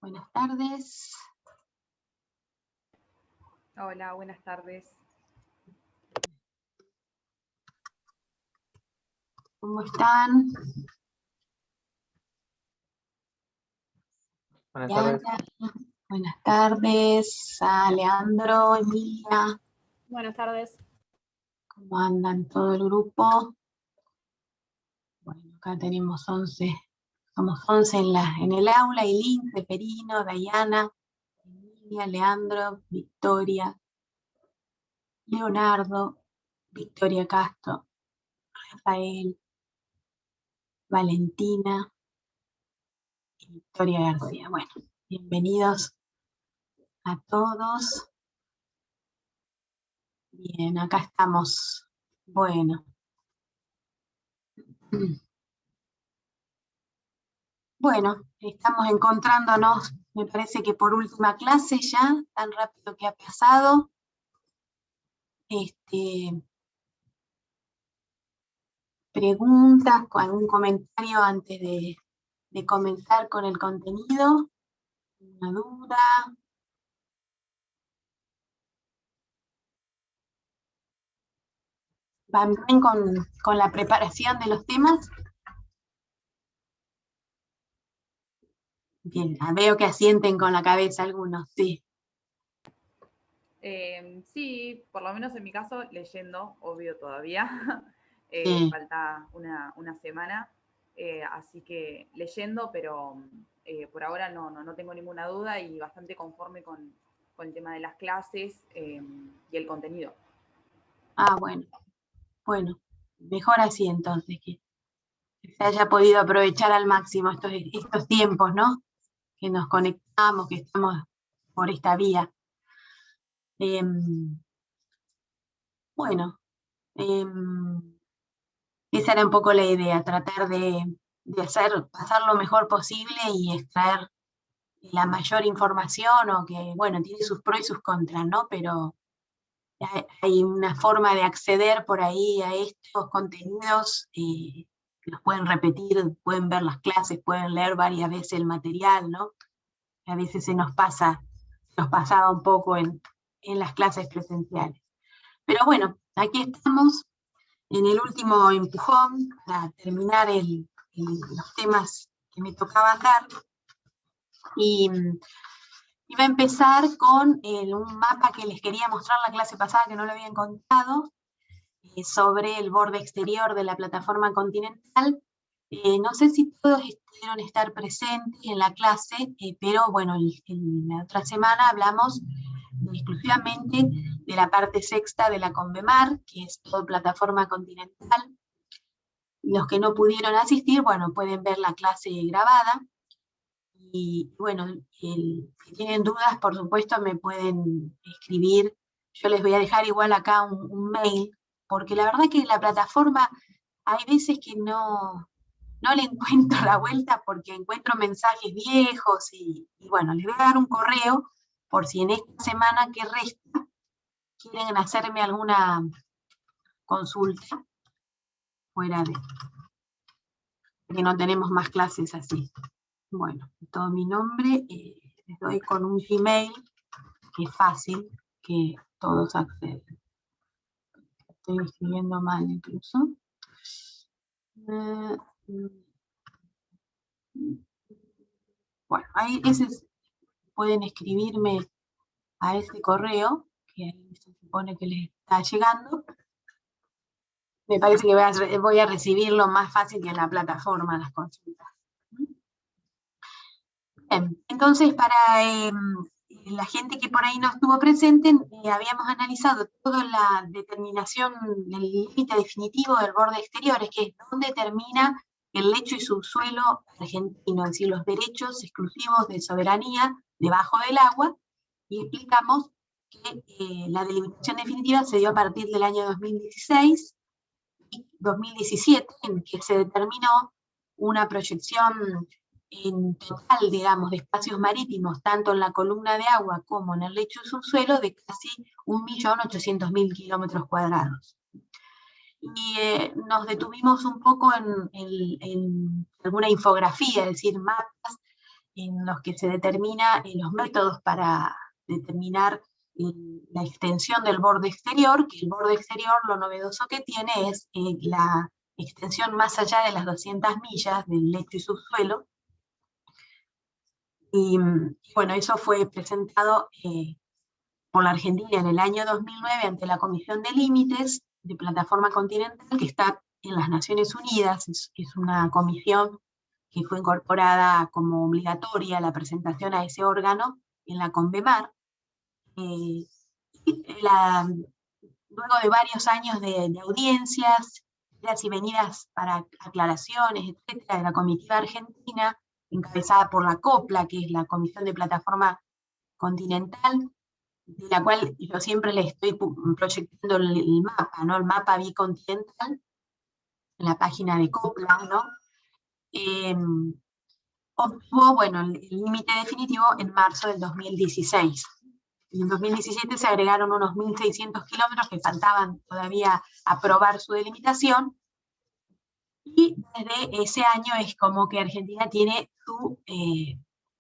Buenas tardes. Hola, buenas tardes. ¿Cómo están? Buenas tardes. Buenas tardes a Leandro, Emilia. Buenas tardes. ¿Cómo andan todo el grupo? Bueno, acá tenemos 11. Somos 11 en el aula, Eileen, Seferino, Dayana, Emilia, Leandro, Victoria, Leonardo, Victoria Castro, Rafael, Valentina y Victoria García. Bueno, bienvenidos a todos. Bien, acá estamos. Bueno. Bueno, estamos encontrándonos, me parece que por última clase ya, tan rápido que ha pasado. Preguntas, algún comentario antes de comenzar con el contenido. ¿Una duda? ¿Van bien con la preparación de los temas? Bien, veo que asienten con la cabeza algunos, sí. Sí, por lo menos en mi caso, leyendo, obvio todavía. Sí. Falta una semana, así que leyendo, pero por ahora no tengo ninguna duda y bastante conforme con el tema de las clases y el contenido. Ah, bueno, mejor así entonces, que se haya podido aprovechar al máximo estos tiempos, ¿no? Que nos conectamos, que estamos por esta vía. Bueno, esa era un poco la idea, tratar de pasar lo mejor posible y extraer la mayor información, o que, bueno, tiene sus pros y sus contras, ¿no? Pero hay una forma de acceder por ahí a estos contenidos, los pueden repetir, pueden ver las clases, pueden leer varias veces el material, ¿no? A veces nos pasaba un poco en las clases presenciales. Pero bueno, aquí estamos en el último empujón para terminar los temas que me tocaban dar. Y iba a empezar con un mapa que les quería mostrar la clase pasada, que no lo habían contado, sobre el borde exterior de la plataforma continental. No sé si todos pudieron estar presentes en la clase, pero bueno, en la otra semana hablamos exclusivamente de la parte sexta de la Convemar, que es toda plataforma continental. Los que no pudieron asistir, bueno, pueden ver la clase grabada. Y bueno, si tienen dudas, por supuesto, me pueden escribir. Yo les voy a dejar igual acá un mail, porque la verdad que la plataforma hay veces que no le encuentro la vuelta porque encuentro mensajes viejos y bueno, les voy a dar un correo por si en esta semana que resta quieren hacerme alguna consulta fuera de que no tenemos más clases así. Bueno, todo mi nombre, les doy con un Gmail, que es fácil, que todos acceden. Estoy escribiendo mal incluso. Bueno, ahí pueden escribirme a ese correo, que ahí se supone que les está llegando. Me parece que voy a recibirlo más fácil que en la plataforma, las consultas. Bien, entonces para la gente que por ahí no estuvo presente, habíamos analizado toda la determinación del límite definitivo del borde exterior, es que es donde termina el lecho y subsuelo argentino, es decir, los derechos exclusivos de soberanía debajo del agua, y explicamos que la delimitación definitiva se dio a partir del año 2016 y 2017, en que se determinó una proyección en total, digamos, de espacios marítimos, tanto en la columna de agua como en el lecho y subsuelo, de casi 1.800.000 kilómetros cuadrados. Y nos detuvimos un poco en alguna infografía, es decir, mapas en los que se determina los métodos para determinar la extensión del borde exterior, que el borde exterior lo novedoso que tiene es la extensión más allá de las 200 millas del lecho y subsuelo. Y bueno, eso fue presentado por la Argentina en el año 2009 ante la Comisión de Límites de Plataforma Continental, que está en las Naciones Unidas, es una comisión que fue incorporada como obligatoria la presentación a ese órgano en la Convemar. Luego de varios años de audiencias, idas y venidas para aclaraciones, etcétera, de la comitiva argentina, encabezada por la COPLA, que es la Comisión de Plataforma Continental, de la cual yo siempre le estoy proyectando el mapa, ¿no? El mapa bicontinental, en la página de COPLA, ¿no? Obtuvo, bueno, el límite definitivo en marzo del 2016. Y en 2017 se agregaron unos 1.600 kilómetros que faltaban todavía aprobar su delimitación. Y desde ese año es como que Argentina tiene su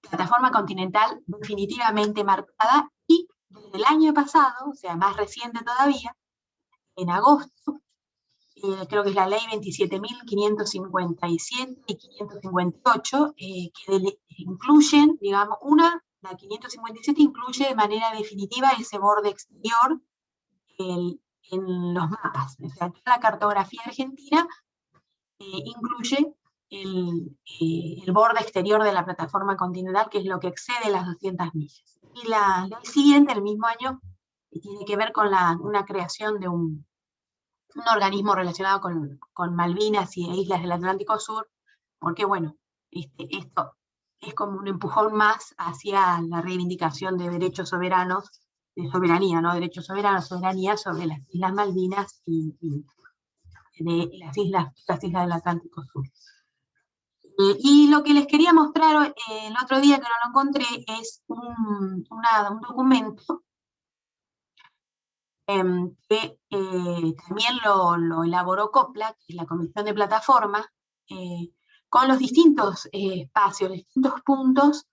plataforma continental definitivamente marcada, y desde el año pasado, o sea, más reciente todavía, en agosto, creo que es la ley 27.557 y 558, que incluyen, digamos, la 557 incluye de manera definitiva ese borde exterior en los mapas. O sea, la cartografía argentina incluye el borde exterior de la plataforma continental, que es lo que excede las 200 millas. Y la ley siguiente, el mismo año, tiene que ver con una creación de un organismo relacionado con Malvinas y islas del Atlántico Sur, porque bueno, esto es como un empujón más hacia la reivindicación de derechos soberanos, de soberanía, ¿no? Derechos soberanos, soberanía sobre las Islas Malvinas y de las islas del Atlántico Sur. Y lo que les quería mostrar el otro día, que no lo encontré, es un documento que también lo elaboró COPLA, que es la Comisión de Plataforma, con los distintos espacios, los distintos puntos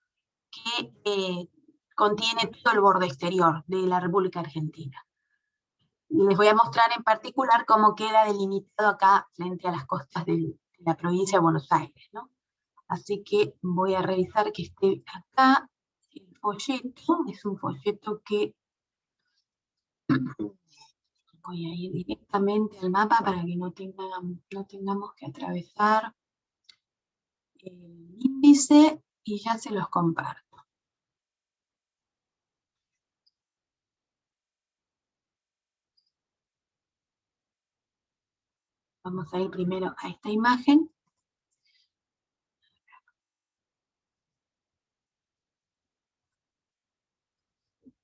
que contiene todo el borde exterior de la República Argentina. Les voy a mostrar en particular cómo queda delimitado acá frente a las costas de la provincia de Buenos Aires, ¿no? Así que voy a revisar que esté acá. El folleto es un folleto que voy a ir directamente al mapa para que no tengamos que atravesar el índice, y ya se los comparto. Vamos a ir primero a esta imagen.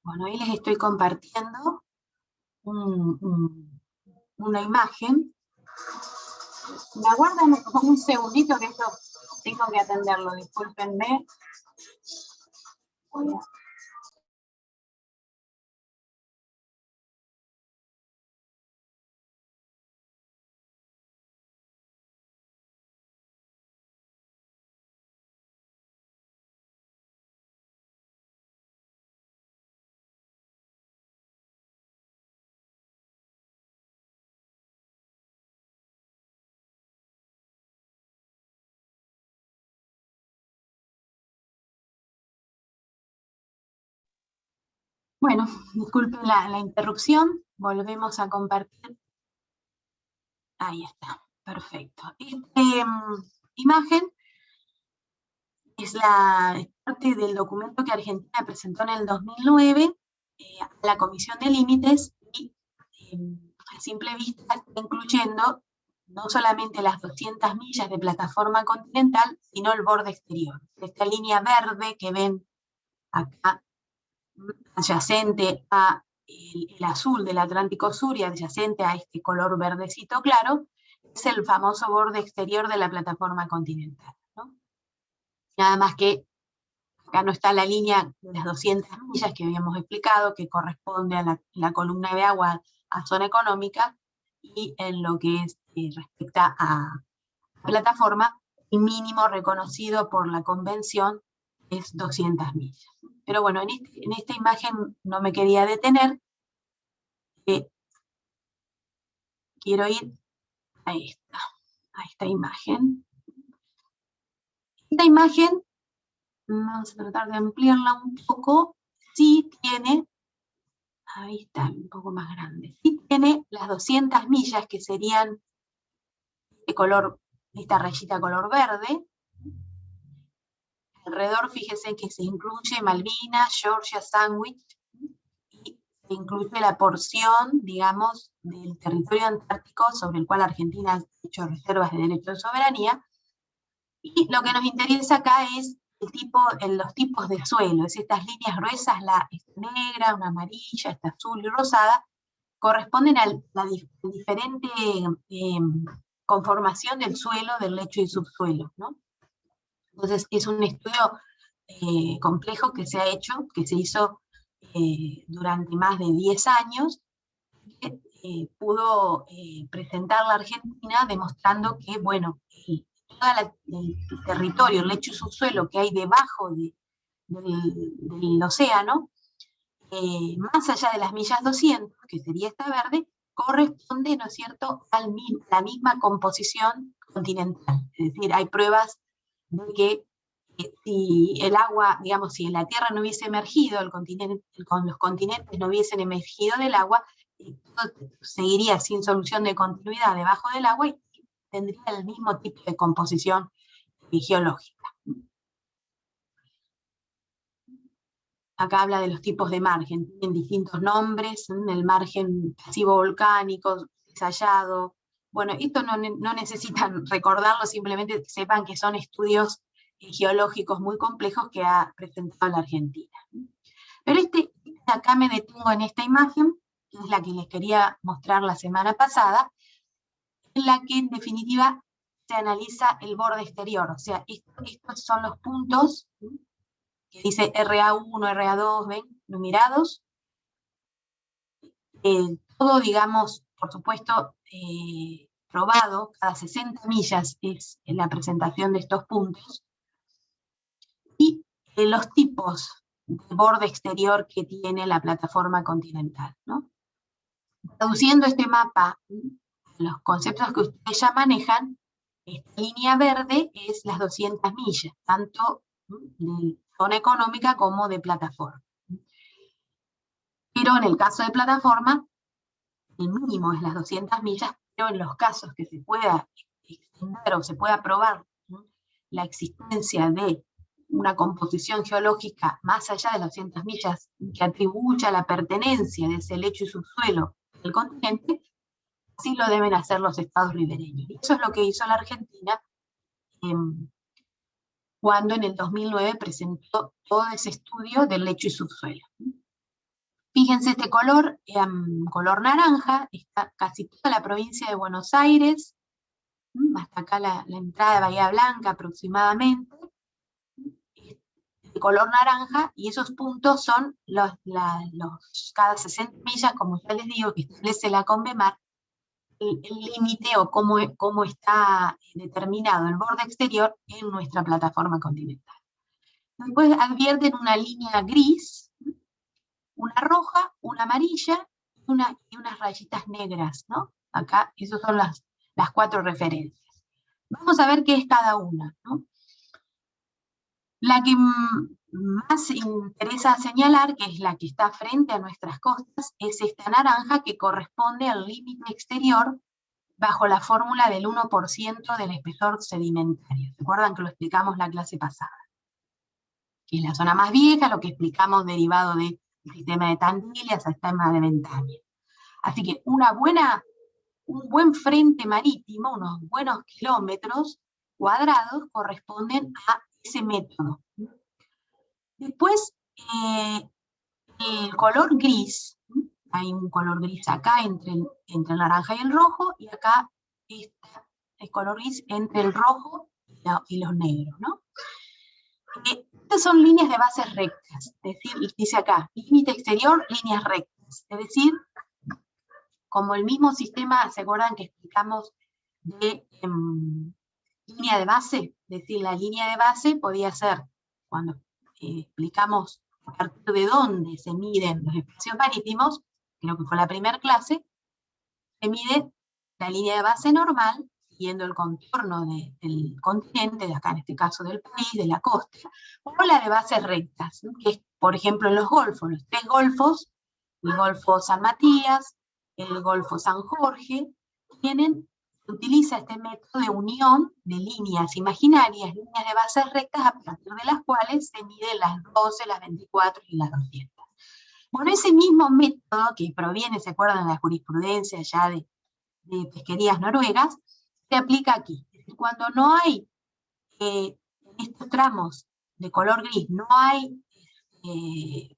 Bueno, ahí les estoy compartiendo una imagen. ¿Me aguardan un segundito que esto tengo que atenderlo? Discúlpenme. Voy a... Bueno, disculpen la interrupción, volvemos a compartir. Ahí está, perfecto. Esta imagen es parte del documento que Argentina presentó en el 2009 a la Comisión de Límites, y a simple vista está incluyendo no solamente las 200 millas de plataforma continental, sino el borde exterior. Esta línea verde que ven acá, adyacente a el azul del Atlántico Sur y adyacente a este color verdecito claro, es el famoso borde exterior de la plataforma continental, ¿no? Nada más que acá no está la línea de las 200 millas que habíamos explicado, que corresponde a la columna de agua a zona económica, y en lo que respecta a plataforma, el mínimo reconocido por la convención es 200 millas. Pero bueno, en esta imagen no me quería detener. Quiero ir a esta imagen. Esta imagen, vamos a tratar de ampliarla un poco, sí tiene, ahí está, un poco más grande, sí tiene las 200 millas, que serían de color, esta rayita color verde. Alrededor, fíjense que se incluye Malvinas, Georgia, Sandwich, y se incluye la porción, digamos, del territorio antártico sobre el cual Argentina ha hecho reservas de derecho de soberanía. Y lo que nos interesa acá es los tipos de suelo, es estas líneas gruesas, esta negra, una amarilla, esta azul y rosada, corresponden a la diferente conformación del suelo, del lecho y subsuelo, ¿no? Entonces es un estudio complejo que se hizo durante más de 10 años, que pudo presentar la Argentina demostrando que, bueno, todo el territorio, el lecho y subsuelo que hay debajo del océano, más allá de las millas 200, que sería esta verde, corresponde, ¿no es cierto?, a la misma composición continental. Es decir, hay pruebas de que si el agua, digamos, si la Tierra no hubiese emergido, los continentes no hubiesen emergido del agua, seguiría sin solución de continuidad debajo del agua y tendría el mismo tipo de composición geológica. Acá habla de los tipos de margen, tienen distintos nombres, el margen pasivo volcánico, cizallado. Bueno, esto no necesitan recordarlo, simplemente sepan que son estudios geológicos muy complejos que ha presentado la Argentina. Pero acá me detengo en esta imagen, que es la que les quería mostrar la semana pasada, en la que en definitiva se analiza el borde exterior, o sea, estos son los puntos que dice RA1, RA2, ¿ven? Numerados. todo, digamos, por supuesto, probado, cada 60 millas es la presentación de estos puntos, y los tipos de borde exterior que tiene la plataforma continental, ¿no? Traduciendo este mapa, los conceptos que ustedes ya manejan, esta línea verde es las 200 millas, tanto de zona económica como de plataforma. Pero en el caso de plataforma, el mínimo es las 200 millas, pero en los casos que se pueda extender o se pueda probar, ¿no?, la existencia de una composición geológica más allá de las 200 millas que atribuya la pertenencia de ese lecho y subsuelo del continente, así lo deben hacer los estados ribereños. Y eso es lo que hizo la Argentina cuando en el 2009 presentó todo ese estudio del lecho y subsuelo. Fíjense este color, color naranja, está casi toda la provincia de Buenos Aires, hasta acá la entrada de Bahía Blanca aproximadamente, de color naranja, y esos puntos son cada 60 millas, como ya les digo, que establece la Convemar, el límite o cómo está determinado el borde exterior en nuestra plataforma continental. Después advierten una línea gris, una roja, una amarilla y unas rayitas negras, ¿no? Acá, esas son las 4 referencias. Vamos a ver qué es cada una, ¿no? La que más interesa señalar, que es la que está frente a nuestras costas, es esta naranja que corresponde al límite exterior bajo la fórmula del 1% del espesor sedimentario. ¿Recuerdan que lo explicamos la clase pasada? Que es la zona más vieja, lo que explicamos derivado del sistema de Tandil, sistema de Ventaña. Así que un buen frente marítimo, unos buenos kilómetros cuadrados, corresponden a ese método. Después, el color gris, hay un color gris acá entre el naranja y el rojo, y acá está el color gris entre el rojo y los negros, ¿no? Estas son líneas de bases rectas, es decir, dice acá, límite exterior, líneas rectas, es decir, como el mismo sistema, ¿se acuerdan que explicamos de línea de base? Es decir, la línea de base podía ser, cuando explicamos a partir de dónde se miden los espacios marítimos, creo que fue la primera clase, se mide la línea de base normal, siguiendo el contorno del continente, de acá en este caso del país, de la costa, o la de bases rectas, ¿no?, que es, por ejemplo, en los golfos, los 3 golfos, el Golfo San Matías, el Golfo San Jorge, se utiliza este método de unión de líneas imaginarias, líneas de bases rectas, a partir de las cuales se miden las 12, las 24 y las 200. Bueno, ese mismo método que proviene, ¿se acuerdan?, de la jurisprudencia ya de pesquerías noruegas, se aplica aquí. Cuando no hay, en estos tramos de color gris, no hay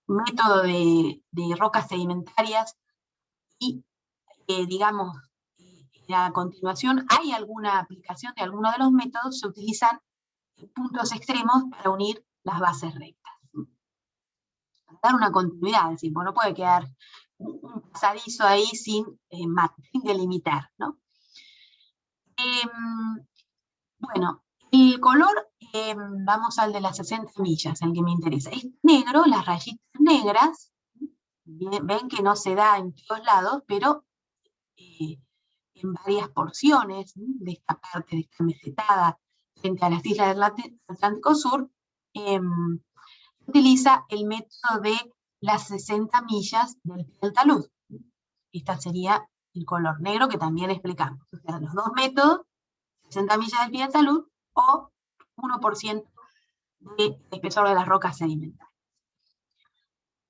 método de rocas sedimentarias y, digamos, a continuación hay alguna aplicación de alguno de los métodos, se utilizan puntos extremos para unir las bases rectas. Para dar una continuidad, es decir, no puede quedar un pasadizo ahí sin delimitar, ¿no? Bueno, el color, vamos al de las 60 millas, el que me interesa. Es negro, las rayitas negras, ven que no se da en todos lados, pero en varias porciones de esta parte, de esta mesetada, frente a las islas del Atlántico Sur, utiliza el método de las 60 millas del pie del talud. Este sería el color negro que también explicamos. O sea, los dos métodos, 60 millas del pie del talud o 1% de espesor de las rocas sedimentarias.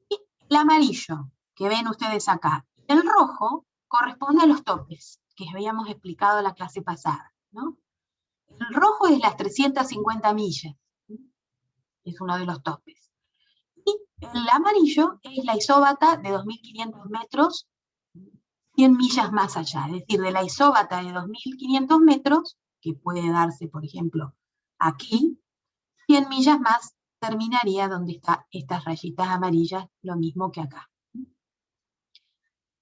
Y el amarillo, que ven ustedes acá, el rojo, corresponde a los topes, que habíamos explicado en la clase pasada, ¿no? El rojo es las 350 millas, es uno de los topes. Y el amarillo es la isóbata de 2.500 metros, 100 millas más allá, es decir, de la isóbata de 2.500 metros, que puede darse, por ejemplo, aquí, 100 millas más terminaría donde están estas rayitas amarillas, lo mismo que acá.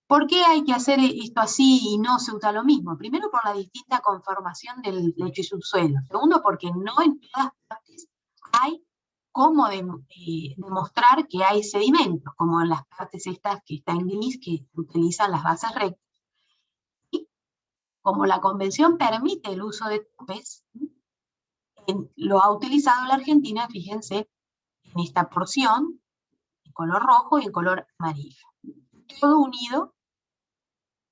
¿Por qué hay que hacer esto así y no Ceuta lo mismo? Primero, por la distinta conformación del lecho y subsuelo. Segundo, porque no en todas partes hay cómo demostrar que hay sedimentos, como en las partes estas que están en gris, que utilizan las bases rectas. Y como la convención permite el uso de topes, lo ha utilizado la Argentina, fíjense, en esta porción, en color rojo y en color amarillo. Todo unido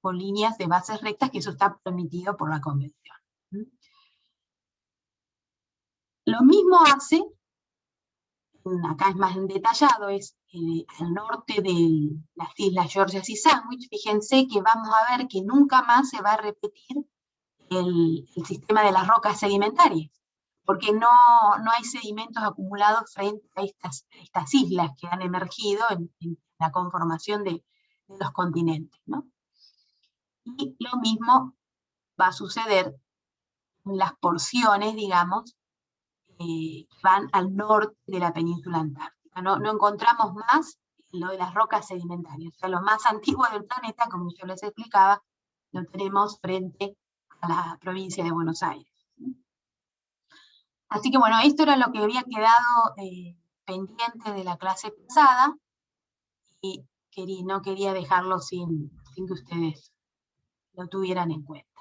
con líneas de bases rectas, que eso está permitido por la convención. Lo mismo hace, acá es más detallado, es al norte de las islas Georgias y Sandwich. Fíjense que vamos a ver que nunca más se va a repetir el sistema de las rocas sedimentarias, porque no hay sedimentos acumulados frente a estas islas que han emergido en la conformación de los continentes, ¿no? Y lo mismo va a suceder en las porciones, digamos, que van al norte de la península antártica. No encontramos más lo de las rocas sedimentarias. O sea, lo más antiguo del planeta, como yo les explicaba, lo tenemos frente a la provincia de Buenos Aires. Así que bueno, esto era lo que había quedado pendiente de la clase pasada, y no quería dejarlo sin que ustedes lo tuvieran en cuenta.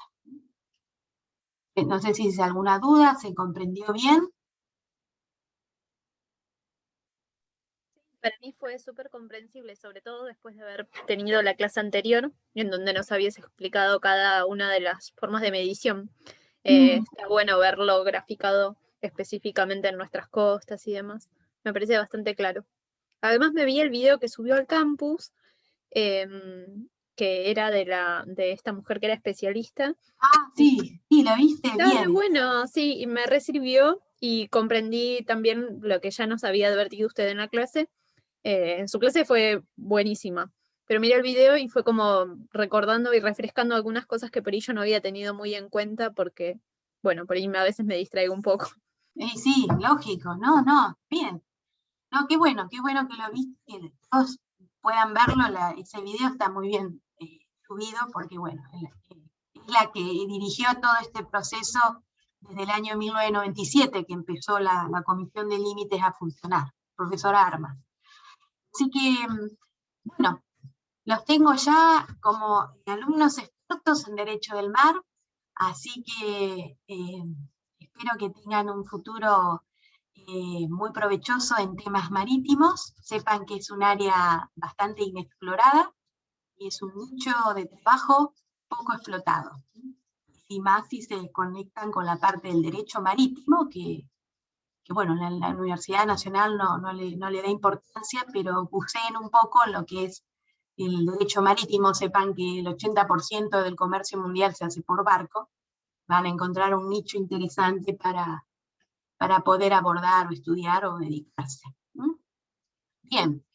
No sé si es alguna duda, ¿se comprendió bien? Para mí fue súper comprensible, sobre todo después de haber tenido la clase anterior, en donde nos habías explicado cada una de las formas de medición. Está bueno verlo graficado específicamente en nuestras costas y demás. Me parece bastante claro. Además me vi el video que subió al campus, que era de esta mujer que era especialista. Ah, sí, lo viste bien. Bueno, sí, y me resirvió y comprendí también lo que ya nos había advertido usted en la clase. En su clase fue buenísima, pero miré el video y fue como recordando y refrescando algunas cosas que por ahí yo no había tenido muy en cuenta porque, bueno, por ahí a veces me distraigo un poco. Sí, lógico, bien. No, qué bueno que lo viste, que todos puedan verlo, ese video está muy bien subido, porque bueno, es la que dirigió todo este proceso desde el año 1997, que empezó la Comisión de Límites a funcionar, profesora Armas. Así que, bueno, los tengo ya como alumnos expertos en Derecho del Mar, así que espero que tengan un futuro muy provechoso en temas marítimos. Sepan que es un área bastante inexplorada y es un nicho de trabajo poco explotado. Y más si se conectan con la parte del derecho marítimo, que bueno, la Universidad Nacional no le da importancia, pero buceen un poco en lo que es el derecho marítimo. Sepan que el 80% del comercio mundial se hace por barco. Van a encontrar un nicho interesante para poder abordar o estudiar o dedicarse. Bien,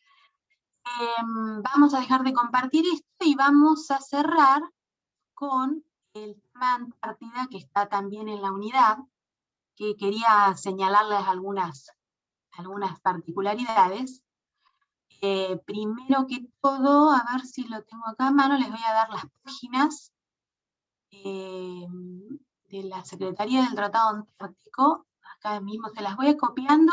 vamos a dejar de compartir esto y vamos a cerrar con el tema Antártida, que está también en la unidad, que quería señalarles algunas particularidades. Primero que todo, a ver si lo tengo acá a mano, les voy a dar las páginas de la Secretaría del Tratado Antártico. Acá mismo se las voy copiando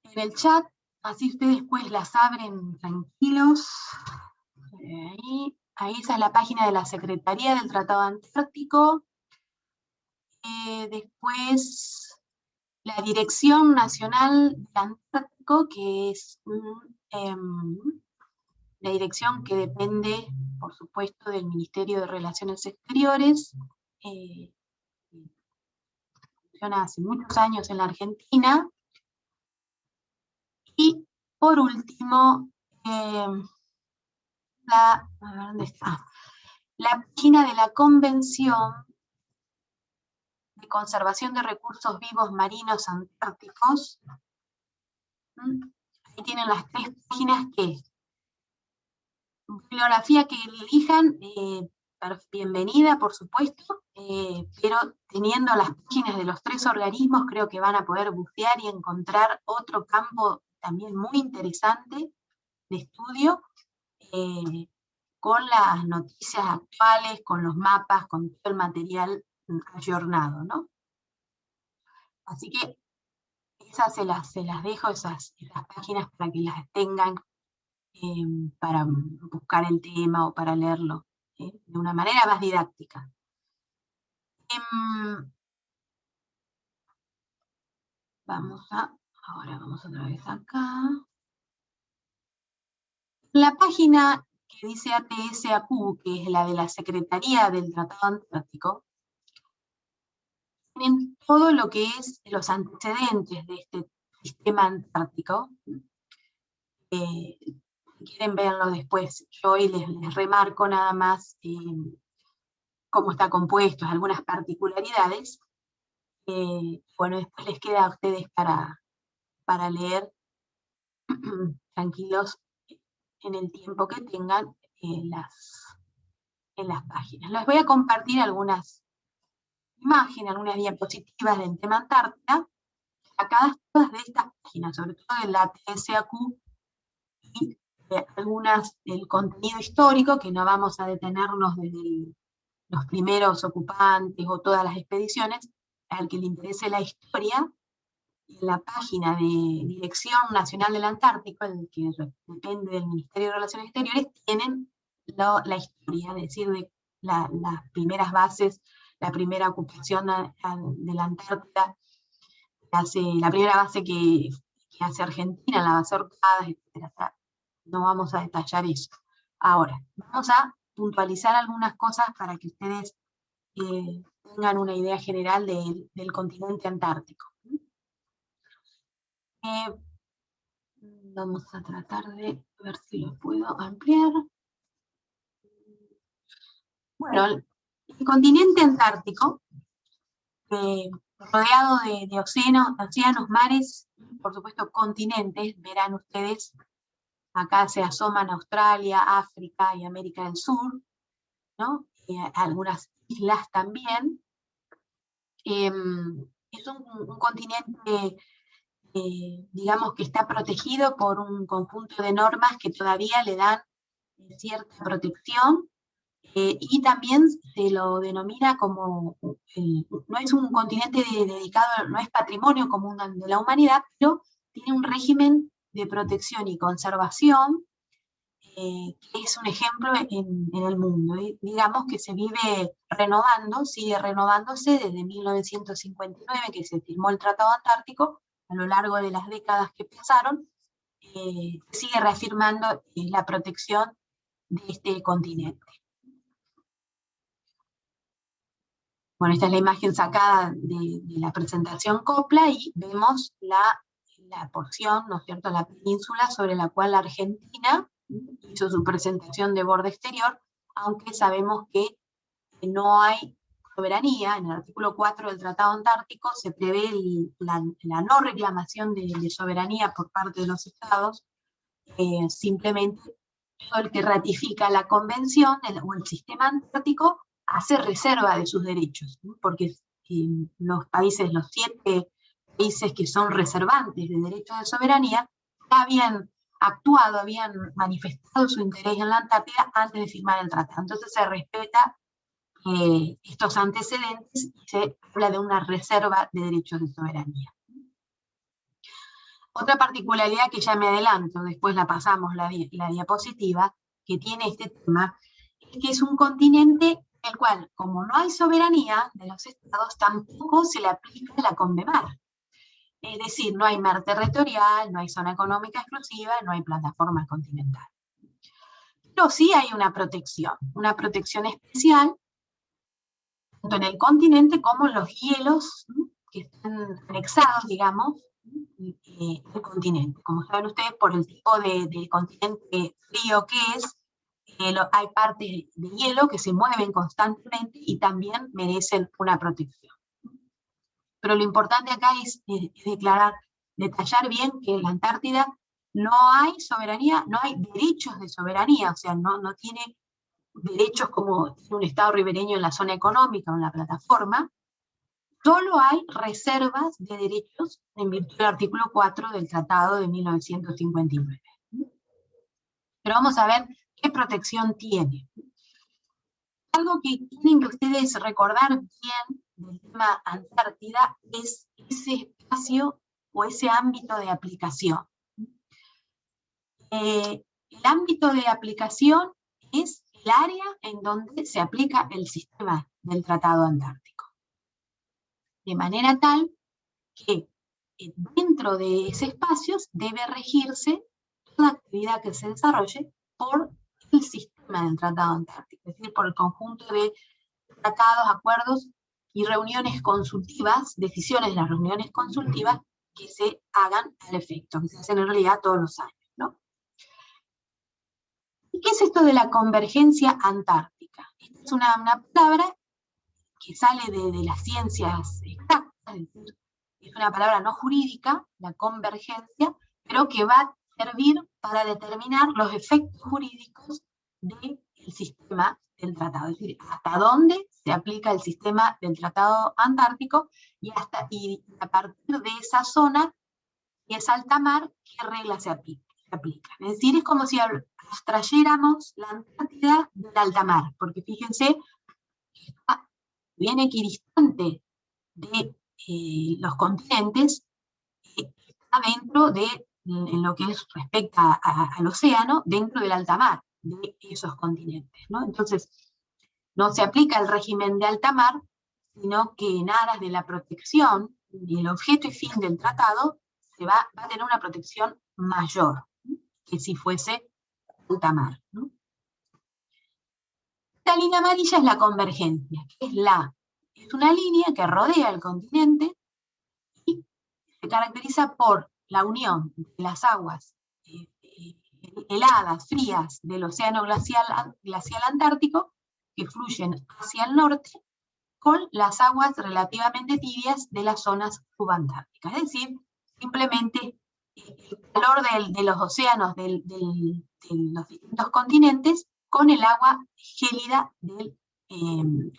en el chat, así ustedes después las abren tranquilos. Ahí esa es la página de la Secretaría del Tratado Antártico. Después la Dirección Nacional del Antártico, que es la dirección que depende, por supuesto, del Ministerio de Relaciones Exteriores. Funciona hace muchos años en la Argentina. Y por último, ¿dónde está? La página de la Convención de Conservación de Recursos Vivos Marinos Antárticos. Ahí tienen las 3 páginas que, bibliografía que elijan, bienvenida, por supuesto, pero teniendo las páginas de los 3 organismos, creo que van a poder bucear y encontrar otro campo también muy interesante de estudio, con las noticias actuales, con los mapas, con todo el material ayornado, ¿no? Así que esas se las dejo, esas páginas para que las tengan para buscar el tema o para leerlo de una manera más didáctica. Ahora vamos otra vez acá. La página que dice ATSAQ, que es la de la Secretaría del Tratado Antártico, tienen todo lo que es los antecedentes de este sistema antártico. Si quieren verlo después, yo hoy les remarco nada más cómo está compuesto, algunas particularidades. Bueno, después les queda a ustedes para leer tranquilos en el tiempo que tengan en las páginas. Les voy a compartir algunas imágenes, algunas diapositivas del tema Antártida, sacadas todas de estas páginas, sobre todo de la TSAQ, y algunas del contenido histórico, que no vamos a detenernos desde los primeros ocupantes o todas las expediciones. Al que le interese la historia, en la página de Dirección Nacional del Antártico, el que depende del Ministerio de Relaciones Exteriores, tienen la historia, es decir, de las primeras bases, la primera ocupación de la Antártida, la primera base que hace Argentina, la base Orcadas, etc. No vamos a detallar eso. Ahora, vamos a puntualizar algunas cosas para que ustedes tengan una idea general del continente antártico. Vamos a tratar de ver si lo puedo ampliar. Bueno, el continente antártico, rodeado de océanos, mares, por supuesto continentes, verán ustedes, acá se asoman Australia, África y América del Sur, ¿no? Algunas islas también. Es un continente, digamos, que está protegido por un conjunto de normas que todavía le dan cierta protección, y también se lo denomina como, no es un continente dedicado, no es patrimonio común de la humanidad, pero tiene un régimen de protección y conservación que es un ejemplo en el mundo. Digamos que se sigue renovándose desde 1959, que se firmó el Tratado Antártico. A lo largo de las décadas que pasaron, sigue reafirmando la protección de este continente. Bueno, esta es la imagen sacada de la presentación COPLA, y vemos la porción, ¿no es cierto?, la península sobre la cual la Argentina hizo su presentación de borde exterior, aunque sabemos que no hay soberanía. En el artículo 4 del Tratado Antártico se prevé la no reclamación de soberanía por parte de los estados, simplemente todo el que ratifica la convención o el sistema antártico hace reserva de sus derechos, ¿no? Porque los 7 países que son reservantes de derechos de soberanía habían actuado, habían manifestado su interés en la Antártida antes de firmar el tratado. Entonces se respeta estos antecedentes y se habla de una reserva de derechos de soberanía. Otra particularidad, que ya me adelanto, después la pasamos la diapositiva, que tiene este tema, es que es un continente el cual, como no hay soberanía de los estados, tampoco se le aplica la CONMEMAR. Es decir, no hay mar territorial, no hay zona económica exclusiva, no hay plataforma continental. Pero sí hay una protección especial, tanto en el continente como en los hielos que están anexados, digamos, al continente. Como saben ustedes, por el tipo de continente frío que es, hay partes de hielo que se mueven constantemente y también merecen una protección. Pero lo importante acá es detallar bien que en la Antártida no hay soberanía, no hay derechos de soberanía, o sea, no tiene derechos como un estado ribereño en la zona económica o en la plataforma. Solo hay reservas de derechos en virtud del artículo 4 del Tratado de 1959. Pero vamos a ver qué protección tiene. Algo que tienen que ustedes recordar bien del tema Antártida es ese espacio o ese ámbito de aplicación. El ámbito de aplicación es el área en donde se aplica el sistema del Tratado Antártico. De manera tal que dentro de ese espacio debe regirse toda actividad que se desarrolle por el sistema del Tratado Antártico, es decir, por el conjunto de tratados, acuerdos y reuniones consultivas, decisiones de las reuniones consultivas que se hagan al efecto, que se hacen en realidad todos los años, ¿no? ¿Y qué es esto de la convergencia antártica? Esta es una palabra que sale de las ciencias exactas, es decir, es una palabra no jurídica, la convergencia, pero que va a servir para determinar los efectos jurídicos del sistema del tratado, es decir, hasta dónde se aplica el sistema del Tratado Antártico y a partir de esa zona, que es alta mar, qué reglas se aplican. Es decir, es como si abstrayéramos la Antártida del alta mar, porque fíjense que está bien equidistante de los continentes, está dentro de en lo que respecta al océano, dentro del alta mar de esos continentes, ¿no? Entonces, no se aplica el régimen de alta mar, sino que en aras de la protección, el objeto y fin del tratado va a tener una protección mayor que si fuese alta mar, ¿no? Esta línea amarilla es la convergencia, que es una línea que rodea el continente y se caracteriza por la unión de las aguas heladas, frías del océano glacial antártico, que fluyen hacia el norte, con las aguas relativamente tibias de las zonas subantárticas. Es decir, simplemente el calor de los océanos de los distintos continentes con el agua gélida del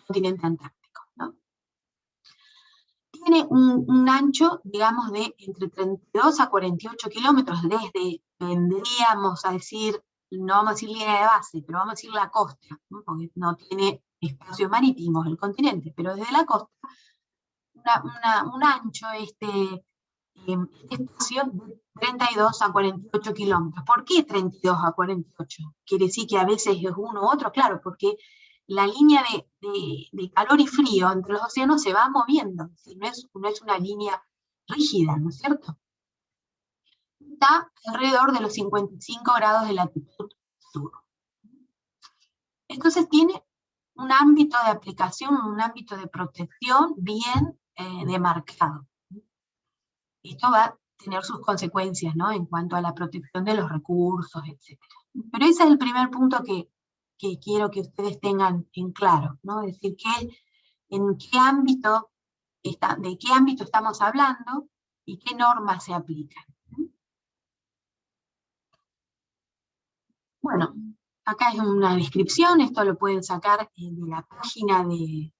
continente antártico, ¿no? Tiene un ancho, digamos, de entre 32 a 48 kilómetros desde, vendríamos a decir, no vamos a decir línea de base, pero vamos a decir la costa, ¿no? Porque no tiene espacios marítimos el continente, pero desde la costa, un ancho, este espacio de 32 a 48 kilómetros. ¿Por qué 32 a 48? Quiere decir que a veces es uno u otro, claro, porque la línea de calor y frío entre los océanos se va moviendo, no es una línea rígida, ¿no es cierto? Está alrededor de los 55 grados de latitud sur. Entonces tiene un ámbito de aplicación, un ámbito de protección bien demarcado. Esto va a tener sus consecuencias, ¿no? En cuanto a la protección de los recursos, etc. Pero ese es el primer punto que quiero que ustedes tengan en claro, ¿no? Es decir, de qué ámbito estamos hablando y qué normas se aplican. Bueno, acá es una descripción, esto lo pueden sacar de la página de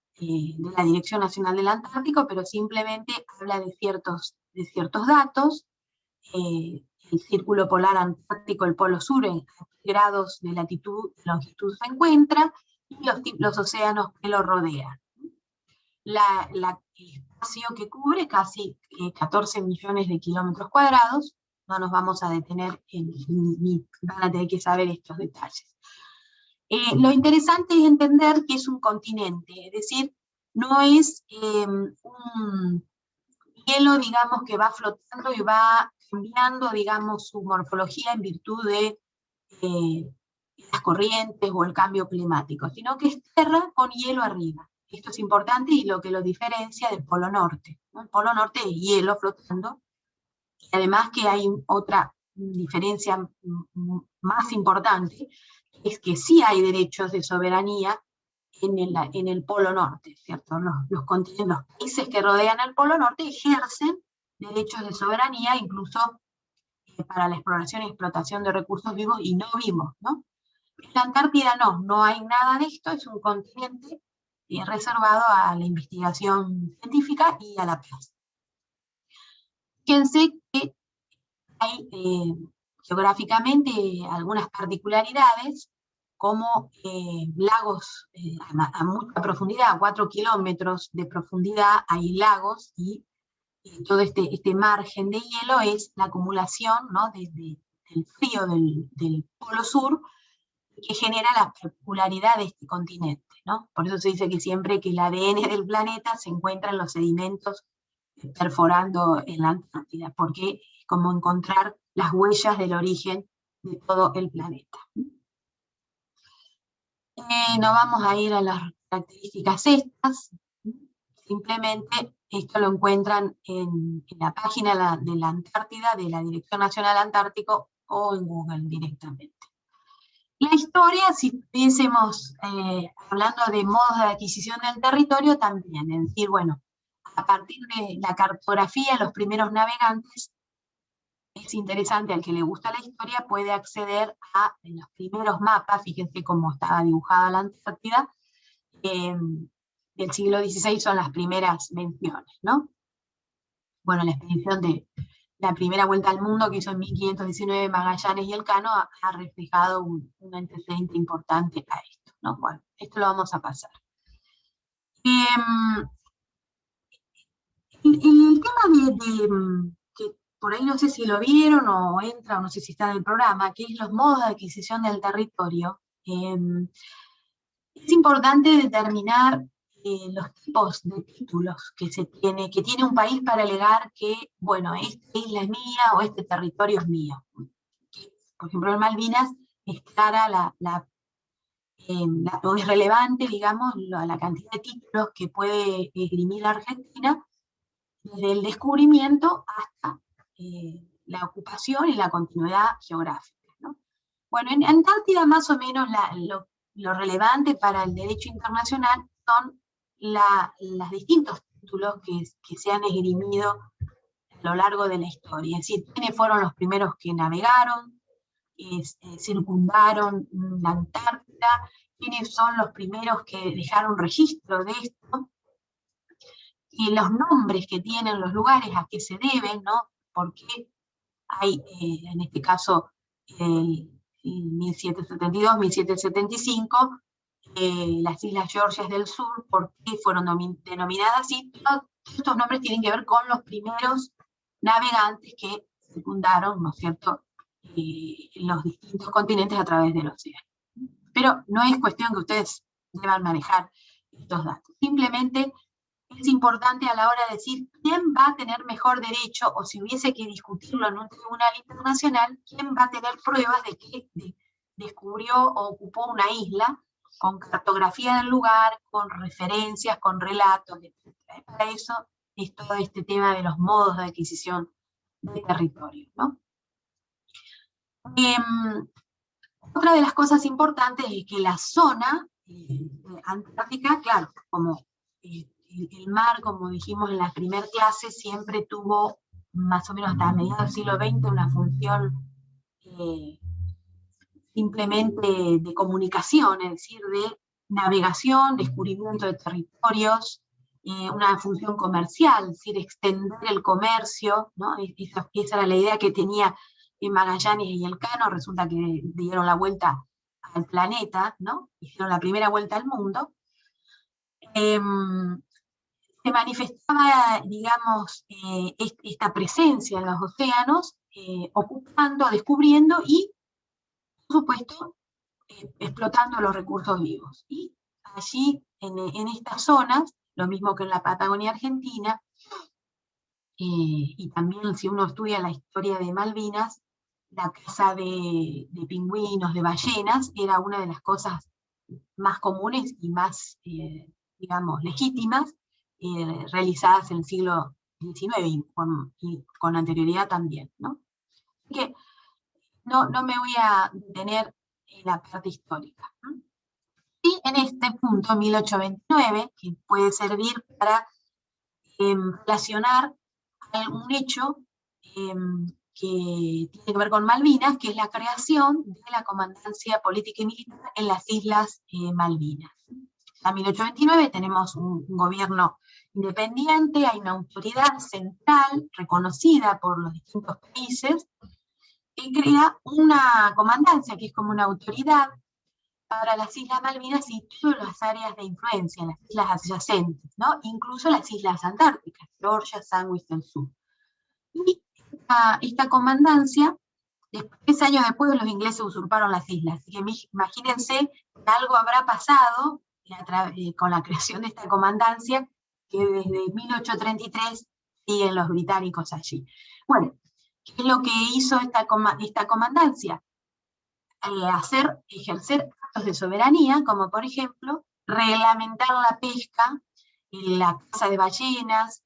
la Dirección Nacional del Antártico, pero simplemente habla de ciertos datos. El círculo polar antártico, el polo sur, en grados de latitud y longitud se encuentra, y los océanos que lo rodean. El espacio que cubre casi 14 millones de kilómetros cuadrados, no nos vamos a detener ni van a tener que saber estos detalles. Lo interesante es entender que es un continente, es decir, no es un hielo, digamos, que va flotando y va cambiando, digamos, su morfología en virtud de las corrientes o el cambio climático, sino que es tierra con hielo arriba. Esto es importante y lo que lo diferencia del Polo Norte, ¿no? El Polo Norte es hielo flotando, y además que hay otra diferencia más importante, es que sí hay derechos de soberanía en el Polo Norte, ¿cierto? Los países que rodean el Polo Norte ejercen derechos de soberanía, incluso para la exploración y explotación de recursos vivos y no vivos, ¿no? En la Antártida no hay nada de esto, es un continente reservado a la investigación científica y a la paz. Fíjense que hay geográficamente algunas particularidades. cómo lagos a mucha profundidad, a 4 kilómetros de profundidad, hay lagos, y todo este margen de hielo es la acumulación, ¿no?, del frío del Polo Sur, que genera la particularidad de este continente, ¿no? Por eso se dice que siempre que el ADN del planeta se encuentra en los sedimentos perforando en la Antártida, porque es como encontrar las huellas del origen de todo el planeta. No vamos a ir a las características estas, simplemente esto lo encuentran en la página de la Antártida, de la Dirección Nacional Antártico, o en Google directamente. La historia, si estuviésemos hablando de modos de adquisición del territorio, también, es decir, bueno, a partir de la cartografía, los primeros navegantes, es interesante, al que le gusta la historia puede acceder a los primeros mapas, fíjense cómo estaba dibujada la Antártida, del siglo XVI son las primeras menciones, ¿no? Bueno, la expedición de la primera vuelta al mundo que hizo en 1519 Magallanes y Elcano ha reflejado un antecedente importante a esto, ¿no? Bueno, esto lo vamos a pasar. El tema que por ahí no sé si lo vieron o entra, o no sé si está en el programa, que es los modos de adquisición del territorio. Es importante determinar los tipos de títulos que tiene un país para alegar que, bueno, esta isla es mía o este territorio es mío. Por ejemplo, en Malvinas es clara o es relevante, digamos, la cantidad de títulos que puede esgrimir la Argentina, desde el descubrimiento hasta la ocupación y la continuidad geográfica, ¿no? Bueno, en Antártida más o menos lo relevante para el derecho internacional son los distintos títulos que se han esgrimido a lo largo de la historia. Es decir, quiénes fueron los primeros que navegaron, circundaron la Antártida, quiénes son los primeros que dejaron registro de esto, y los nombres que tienen los lugares, a qué se deben, ¿no? Porque hay, en este caso, 1772, 1775, las Islas Georgias del Sur, ¿por qué fueron denominadas así? Todos estos nombres tienen que ver con los primeros navegantes que secundaron, ¿no es cierto?, los distintos continentes a través del océano. Pero no es cuestión que ustedes deban manejar estos datos. Simplemente es importante a la hora de decir quién va a tener mejor derecho, o si hubiese que discutirlo en un tribunal internacional, quién va a tener pruebas de que descubrió o ocupó una isla, con cartografía del lugar, con referencias, con relatos, etc. Para eso es todo este tema de los modos de adquisición de territorio, ¿no? Otra de las cosas importantes es que la zona antártica, claro, como el mar, como dijimos en la primera clase, siempre tuvo, más o menos hasta mediados del siglo XX, una función simplemente de comunicación, es decir, de navegación, descubrimiento de territorios, una función comercial, es decir, extender el comercio, ¿no? Esa era la idea que tenía Magallanes y Elcano. Resulta que dieron la vuelta al planeta, ¿no? Hicieron la primera vuelta al mundo. Se manifestaba, digamos, esta presencia en los océanos, ocupando, descubriendo y, por supuesto, explotando los recursos vivos. Y allí, en estas zonas, lo mismo que en la Patagonia Argentina, y también si uno estudia la historia de Malvinas, la caza de pingüinos, de ballenas, era una de las cosas más comunes y más, digamos, legítimas, realizadas en el siglo XIX y con anterioridad también, ¿no? Así que no me voy a detener en la parte histórica. Y en este punto, 1829, que puede servir para relacionar un hecho que tiene que ver con Malvinas, que es la creación de la Comandancia Política y Militar en las Islas Malvinas. En 1829 tenemos un gobierno independiente, hay una autoridad central reconocida por los distintos países, que crea una comandancia, que es como una autoridad para las Islas Malvinas y todas las áreas de influencia, las islas adyacentes, ¿no? Incluso las islas antárticas, Georgia, Sandwich del Sur. Y esta comandancia, 3 años después los ingleses usurparon las islas, así que imagínense que algo habrá pasado con la creación de esta comandancia, que desde 1833 siguen los británicos allí. Bueno, ¿qué es lo que hizo esta comandancia? Ejercer actos de soberanía, como por ejemplo, reglamentar la pesca, la caza de ballenas,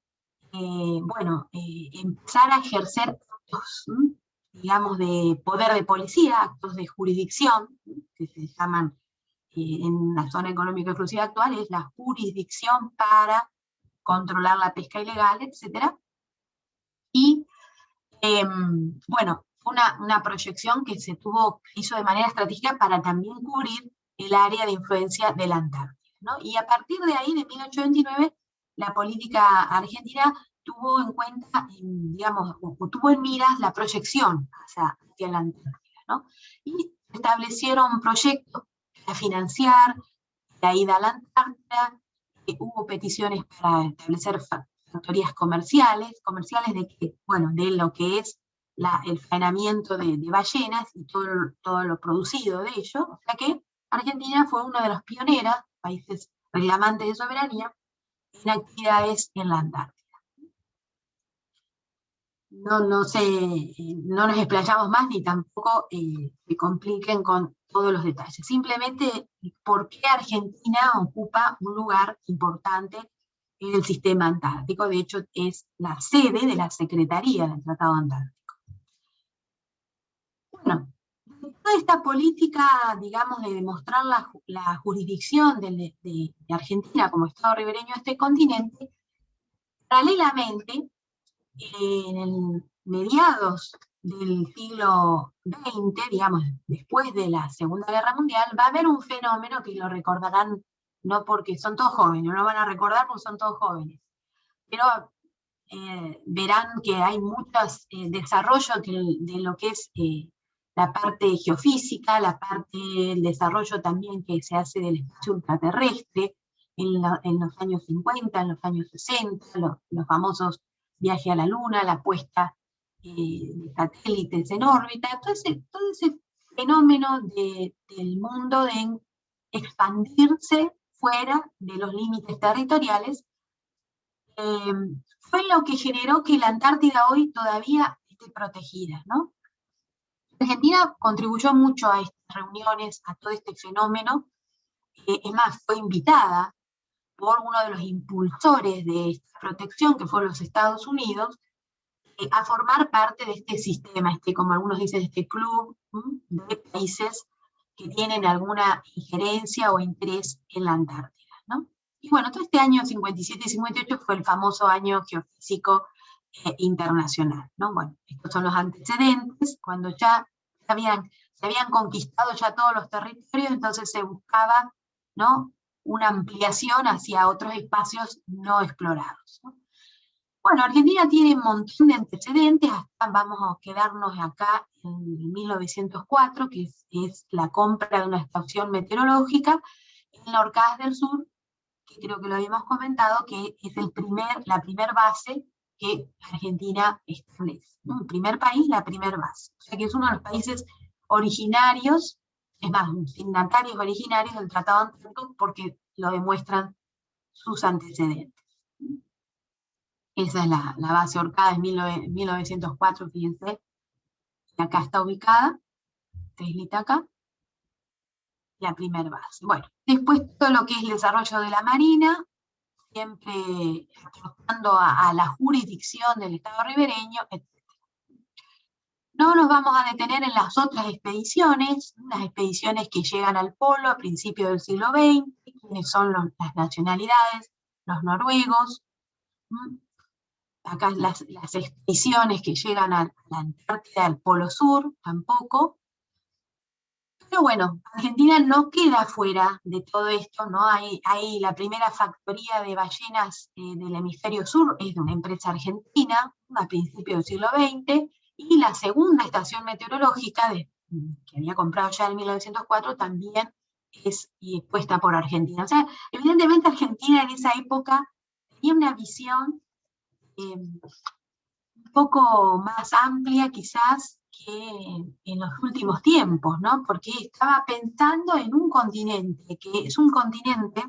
empezar a ejercer actos, digamos, de poder de policía, actos de jurisdicción, que se llaman en la zona económica exclusiva actual, es la jurisdicción para controlar la pesca ilegal, etc. Y, fue una proyección que hizo de manera estratégica para también cubrir el área de influencia de la Antártida, ¿no? Y a partir de ahí, de 1829, la política argentina tuvo en cuenta, digamos, o tuvo en miras la proyección hacia la Antártida, ¿no? Y establecieron proyectos para financiar la ida a la Antártida, hubo peticiones para establecer factorías comerciales de lo que es el faenamiento de ballenas y todo lo producido de ello, o sea que Argentina fue uno de los pioneros, países reclamantes de soberanía, en actividades en la Antártida. No nos explayamos más ni tampoco se compliquen con todos los detalles. Simplemente, ¿por qué Argentina ocupa un lugar importante en el sistema antártico? De hecho, es la sede de la Secretaría del Tratado Antártico. Bueno, toda esta política, digamos, de demostrar la jurisdicción de Argentina como Estado ribereño a este continente, paralelamente, en el mediados del siglo XX, digamos, después de la Segunda Guerra Mundial, va a haber un fenómeno que lo recordarán, no porque son todos jóvenes, no lo van a recordar porque son todos jóvenes, pero verán que hay muchos desarrollos de lo que es la parte geofísica, el desarrollo también que se hace del espacio ultraterrestre en los años 50, en los años 60, los famosos viajes a la Luna, la puesta de satélites en órbita, todo ese fenómeno del mundo de expandirse fuera de los límites territoriales, fue lo que generó que la Antártida hoy todavía esté protegida, ¿no? Argentina contribuyó mucho a estas reuniones, a todo este fenómeno, es más, fue invitada por uno de los impulsores de esta protección, que fueron los Estados Unidos, a formar parte de este sistema, como algunos dicen, este club de países que tienen alguna injerencia o interés en la Antártida, ¿no? Y bueno, todo este año 57 y 58 fue el famoso año geofísico internacional, ¿no? Bueno, estos son los antecedentes, cuando ya se habían conquistado ya todos los territorios, entonces se buscaba, ¿no?, una ampliación hacia otros espacios no explorados, ¿no? Bueno, Argentina tiene un montón de antecedentes, vamos a quedarnos acá en 1904, que es la compra de una estación meteorológica en la Orcas del Sur, que creo que lo habíamos comentado, que es la primer base que Argentina establece, ¿no? El primer país, la primer base. O sea que es uno de los países originarios, es más, signatarios originarios del Tratado Antártico, porque lo demuestran sus antecedentes. Esa es la base Orcada, en 1904, fíjense. Y acá está ubicada, esta islita acá, la primer base. Bueno, después todo lo que es el desarrollo de la Marina, siempre apostando a la jurisdicción del Estado ribereño, etc. No nos vamos a detener en las otras expediciones, las expediciones que llegan al polo a principios del siglo XX, quienes son las nacionalidades, los noruegos. Acá las expediciones que llegan a la Antártida, al Polo Sur, tampoco. Pero bueno, Argentina no queda fuera de todo esto, ¿no? Hay la primera factoría de ballenas del hemisferio sur, es de una empresa argentina, a principios del siglo XX, y la segunda estación meteorológica, que había comprado ya en 1904, también y expuesta por Argentina. O sea, evidentemente Argentina en esa época tenía una visión un poco más amplia quizás que en los últimos tiempos, ¿no? Porque estaba pensando en un continente, que es un continente,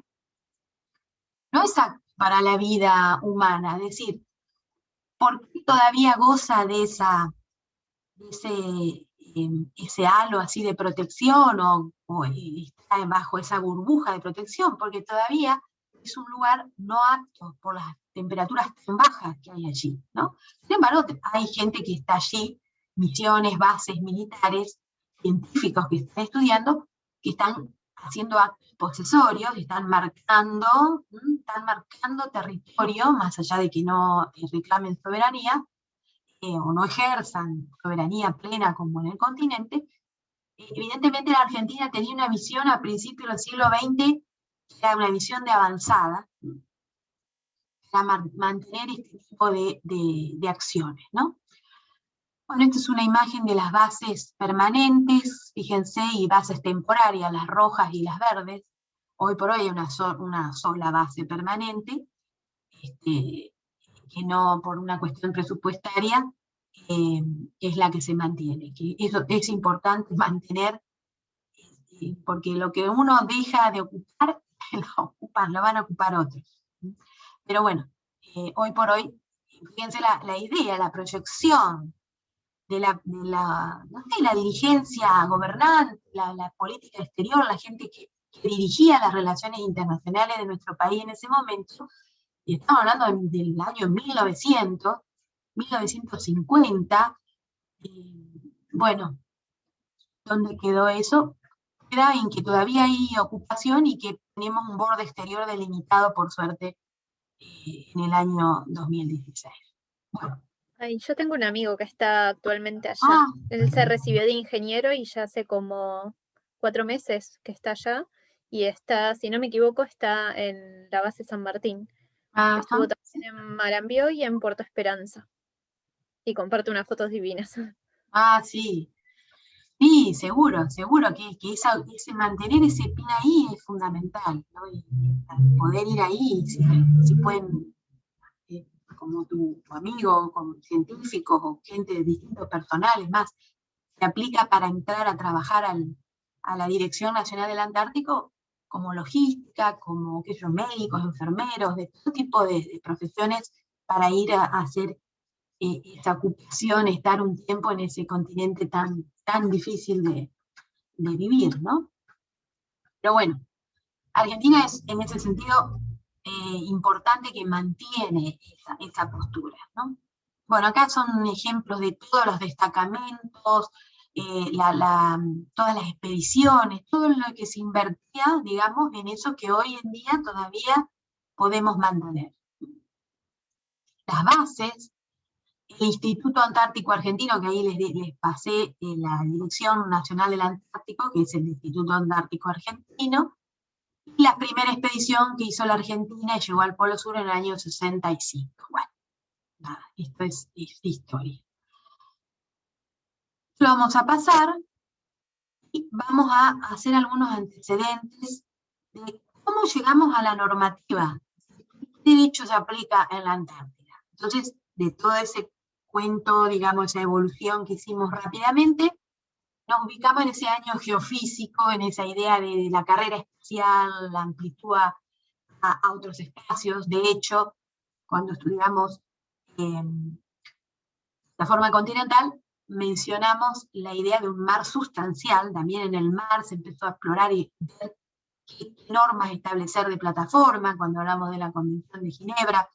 no es apto para la vida humana, es decir, ¿por qué todavía goza de ese halo así de protección o está bajo esa burbuja de protección? Porque todavía es un lugar no apto por las temperaturas tan bajas que hay allí, ¿no? Sin embargo, hay gente que está allí, misiones, bases militares, científicos que están estudiando, que están haciendo actos posesorios, están marcando territorio, más allá de que no reclamen soberanía, o no ejerzan soberanía plena como en el continente. Evidentemente la Argentina tenía una visión a principios del siglo XX, que era una visión de avanzada, para mantener este tipo de acciones, ¿no? Bueno, esta es una imagen de las bases permanentes, fíjense, y bases temporarias, las rojas y las verdes. Hoy por hoy hay una sola base permanente, que no por una cuestión presupuestaria es la que se mantiene. Que eso es importante mantener, porque lo que uno deja de ocupar, lo van a ocupar otros. Pero bueno, hoy por hoy, fíjense la idea, la proyección de no sé, la dirigencia gobernante, la política exterior, la gente que dirigía las relaciones internacionales de nuestro país en ese momento, y estamos hablando del año 1950, bueno, ¿dónde quedó eso? Queda en que todavía hay ocupación y que tenemos un borde exterior delimitado, por suerte, en el año 2016. Bueno. Ay, yo tengo un amigo que está actualmente allá. Ah, Él se recibió de ingeniero y ya hace como 4 meses que está allá. Y está, si no me equivoco, está en la base San Martín. Estuvo ajá. también en Marambio y en Puerto Esperanza. Y comparte unas fotos divinas. Ah, sí. Sí, seguro, seguro que ese mantener ese pin ahí es fundamental, ¿no? Y poder ir ahí, si pueden, como tu amigo, con científicos o gente de distintos personales más, se aplica para entrar a trabajar a la Dirección Nacional del Antártico, como logística, como médicos, enfermeros, de todo tipo de profesiones, para ir a hacer esa ocupación, estar un tiempo en ese continente tan difícil de vivir, ¿no? Pero bueno, Argentina es en ese sentido importante, que mantiene esa postura, ¿no? Bueno, acá son ejemplos de todos los destacamentos, todas las expediciones, todo lo que se invertía, digamos, en eso que hoy en día todavía podemos mantener. Las bases, el Instituto Antártico Argentino, que ahí les pasé la Dirección Nacional del Antártico, que es el Instituto Antártico Argentino, y la primera expedición que hizo la Argentina y llegó al Polo Sur en el año 65. Bueno, nada, esto es historia. Lo vamos a pasar y vamos a hacer algunos antecedentes de cómo llegamos a la normativa, qué derecho se aplica en la Antártida. Entonces, de todo ese cuento, digamos, esa evolución que hicimos rápidamente, nos ubicamos en ese año geofísico, en esa idea de la carrera espacial, la amplitud a otros espacios. De hecho, cuando estudiamos la forma continental, mencionamos la idea de un mar sustancial. También en el mar se empezó a explorar y ver qué normas establecer de plataforma, cuando hablamos de la Convención de Ginebra,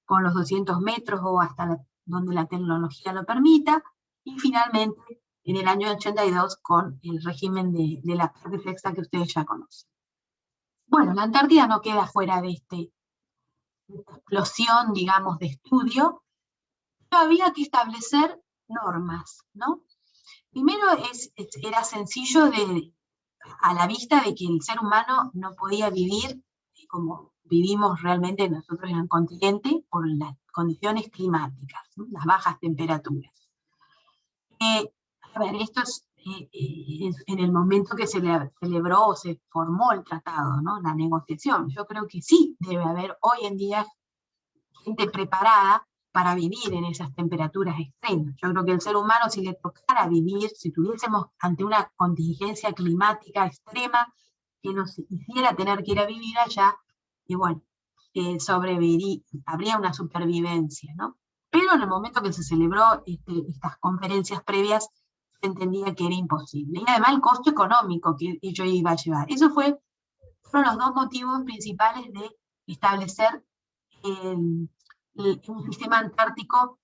con los 200 metros o hasta donde la tecnología lo permita, y finalmente en el año 82 con el régimen de la parte flexa que ustedes ya conocen. Bueno, la Antártida no queda fuera de esta explosión, digamos, de estudio, pero había que establecer normas, ¿no? Primero era sencillo a la vista de que el ser humano no podía vivir como vivimos realmente nosotros en el continente por las condiciones climáticas, ¿no? Las bajas temperaturas. A ver, esto es en el momento que se celebró o se formó el tratado, ¿no? La negociación. Yo creo que sí debe haber hoy en día gente preparada para vivir en esas temperaturas extremas. Yo creo que el ser humano, si le tocara vivir, si tuviésemos ante una contingencia climática extrema que nos hiciera tener que ir a vivir allá, y bueno, sobreviviría, habría una supervivencia, ¿no? Pero en el momento que se celebró estas conferencias previas, se entendía que era imposible. Y además el costo económico que ello iba a llevar. Eso fueron los dos motivos principales de establecer un sistema antártico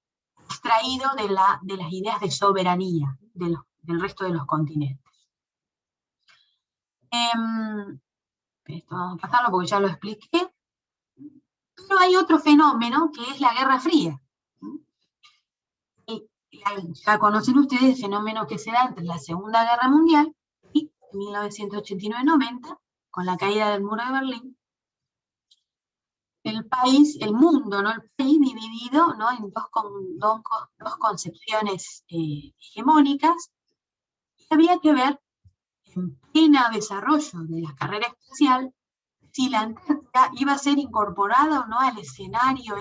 extraído de las ideas de soberanía del resto de los continentes. Esto vamos a pasarlo porque ya lo expliqué. Pero hay otro fenómeno que es la Guerra Fría. Ya conocen ustedes el fenómeno que se da entre la Segunda Guerra Mundial y 1989-90, con la caída del muro de Berlín. El país, el mundo, ¿no? El país dividido, ¿no? En dos concepciones hegemónicas, y había que ver, en pleno desarrollo de la carrera espacial, si la Antártida iba a ser incorporada o no al escenario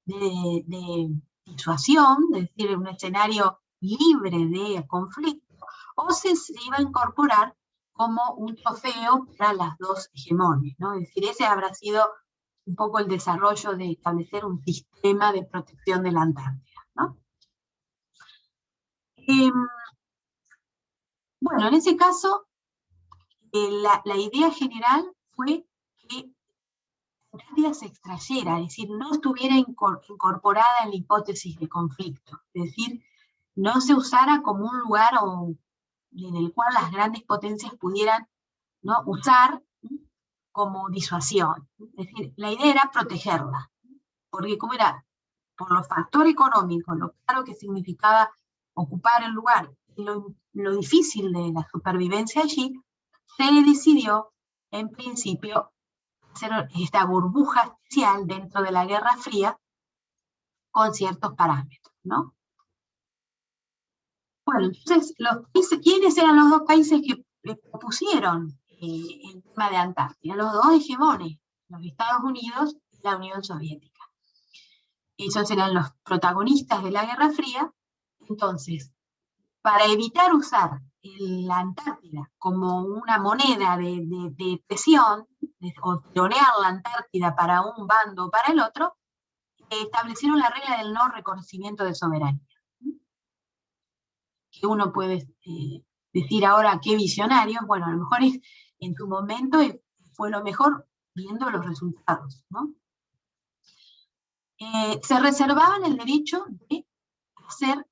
de disuasión, es decir, un escenario libre de conflicto, o se iba a incorporar como un trofeo para las dos hegemones, ¿no? Es decir, ese habrá sido un poco el desarrollo de establecer un sistema de protección de la Antártida, ¿no? Bueno, en ese caso, la idea general fue que la Antártida se extrayera, es decir, no estuviera incorporada en la hipótesis de conflicto, es decir, no se usara como un lugar en el cual las grandes potencias pudieran, ¿no?, usar como disuasión. Es decir, la idea era protegerla, porque como era por los factores económicos, lo caro que significaba ocupar el lugar, lo difícil de la supervivencia allí, se decidió, en principio, hacer esta burbuja especial dentro de la Guerra Fría con ciertos parámetros, ¿no? Bueno, entonces, ¿quiénes eran los dos países que propusieron el tema de Antártida? Los dos hegemones, los Estados Unidos y la Unión Soviética. Ellos eran los protagonistas de la Guerra Fría. Entonces, para evitar usar la Antártida como una moneda de presión, o tironear la Antártida para un bando o para el otro, establecieron la regla del no reconocimiento de soberanía. Que uno puede decir ahora qué visionarios, bueno, a lo mejor en su momento fue lo mejor viendo los resultados, ¿no? Se reservaban el derecho de hacer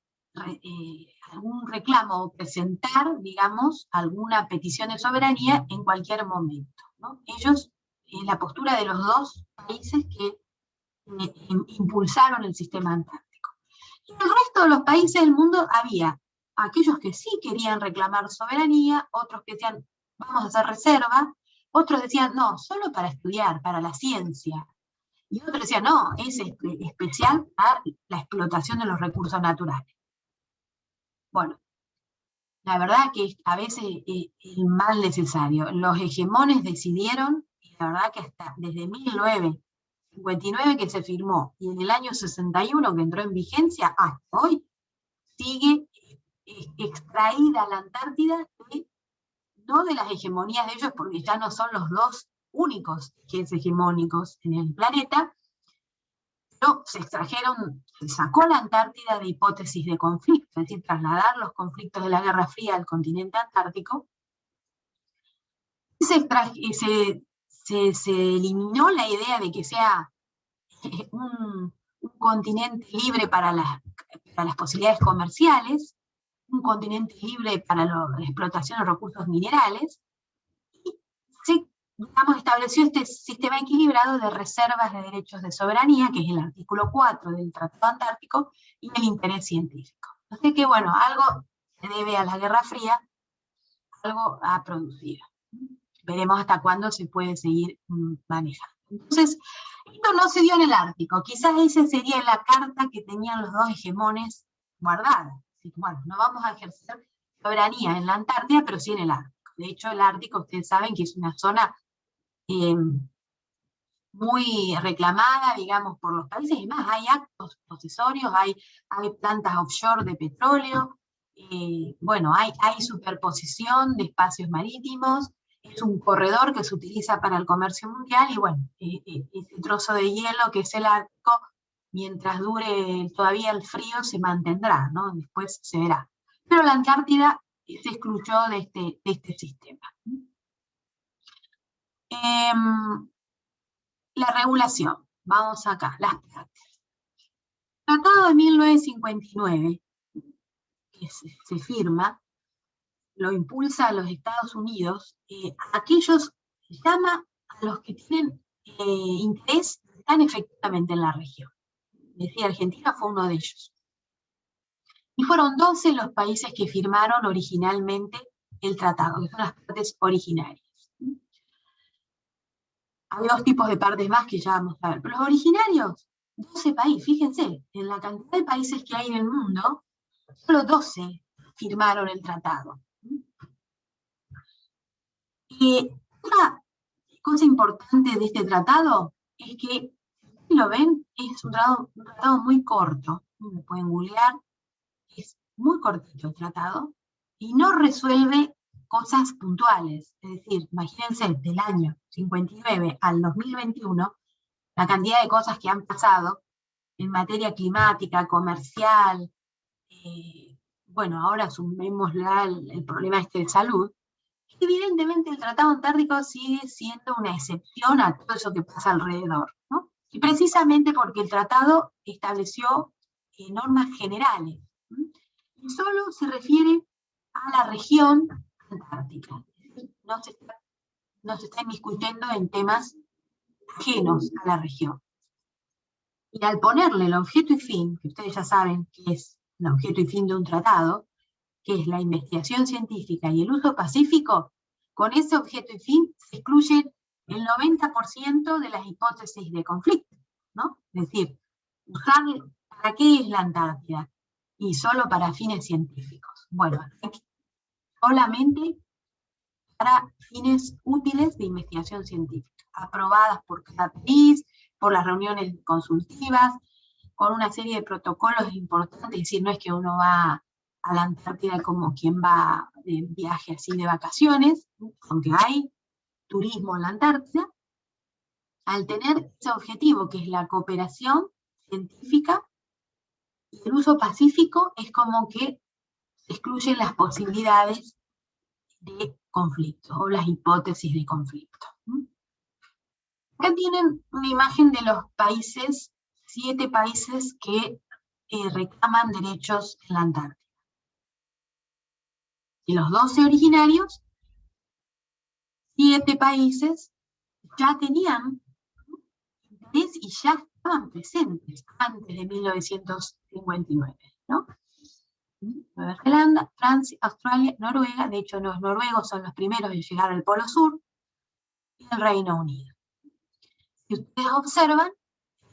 algún reclamo o presentar, digamos, alguna petición de soberanía en cualquier momento, ¿no? Ellos, la postura de los dos países que impulsaron el sistema antártico. Y en el resto de los países del mundo había aquellos que sí querían reclamar soberanía, otros que decían, vamos a hacer reserva, otros decían, no, solo para estudiar, para la ciencia, y otros decían, no, es especial para la explotación de los recursos naturales. Bueno, la verdad que a veces es mal necesario. Los hegemones decidieron, y la verdad que hasta desde 1959 que se firmó, y en el año 61 que entró en vigencia, hasta hoy, sigue extraída la Antártida, no de las hegemonías de ellos, porque ya no son los dos únicos ejes hegemónicos en el planeta, pero se sacó la Antártida de hipótesis de conflicto, es decir, trasladar los conflictos de la Guerra Fría al continente antártico, y se eliminó la idea de que sea un continente libre para las posibilidades comerciales, un continente libre para la explotación de recursos minerales, y se, digamos, estableció este sistema equilibrado de reservas de derechos de soberanía, que es el artículo 4 del Tratado Antártico, y el interés científico. Así que, bueno, algo se debe a la Guerra Fría, algo ha producido. Veremos hasta cuándo se puede seguir manejando. Entonces, esto no se dio en el Ártico. Quizás esa sería la carta que tenían los dos hegemones guardada. Bueno, no vamos a ejercer soberanía en la Antártida, pero sí en el Ártico. De hecho, el Ártico, ustedes saben que es una zona muy reclamada, digamos, por los países, y más, hay actos posesorios, hay plantas offshore de petróleo, bueno, hay superposición de espacios marítimos, es un corredor que se utiliza para el comercio mundial, y bueno, ese trozo de hielo que es el Ártico, mientras dure todavía el frío, se mantendrá, ¿no? Después se verá. Pero la Antártida se excluyó de este sistema. La regulación, vamos acá, las partes. Tratado de 1959, que se firma, lo impulsa a los Estados Unidos, aquellos, llama a los que tienen interés, están efectivamente en la región. Decía, Argentina fue uno de ellos. Y fueron 12 los países que firmaron originalmente el tratado, que son las partes originarias. Hay dos tipos de partes más que ya vamos a ver, pero los originarios, 12 países, fíjense, en la cantidad de países que hay en el mundo, solo 12 firmaron el tratado. Y una cosa importante de este tratado es que, si lo ven, es un tratado muy corto. Lo pueden googlear, es muy cortito el tratado, y no resuelve cosas puntuales. Es decir, imagínense, del año 59 al 2021, la cantidad de cosas que han pasado en materia climática, comercial, bueno, ahora sumémosle el problema de salud. Evidentemente el Tratado Antártico sigue siendo una excepción a todo eso que pasa alrededor, ¿no? Y precisamente porque el tratado estableció normas generales, ¿sí? Y solo se refiere a la región antártica. No se está inmiscuyendo en temas ajenos a la región. Y al ponerle el objeto y fin, que ustedes ya saben que es el objeto y fin de un tratado, que es la investigación científica y el uso pacífico, con ese objeto y fin se excluyen el 90% de las hipótesis de conflicto, ¿no? Es decir, ¿para qué es la Antártida? Y solo para fines científicos. Bueno, solamente para fines útiles de investigación científica, aprobadas por cada país, por las reuniones consultivas, con una serie de protocolos importantes. Es decir, no es que uno va a la Antártida como quien va de viaje así de vacaciones, aunque hay turismo en la Antártida. Al tener ese objetivo, que es la cooperación científica y el uso pacífico, es como que se excluyen las posibilidades de conflicto o las hipótesis de conflicto. Acá tienen una imagen de los países, 7 países que reclaman derechos en la Antártida. De los 12 originarios, 7 países ya tenían interés y ya estaban presentes antes de 1959, ¿no? Nueva Zelanda, Francia, Australia, Noruega, de hecho los noruegos son los primeros en llegar al Polo Sur, y el Reino Unido. Si ustedes observan,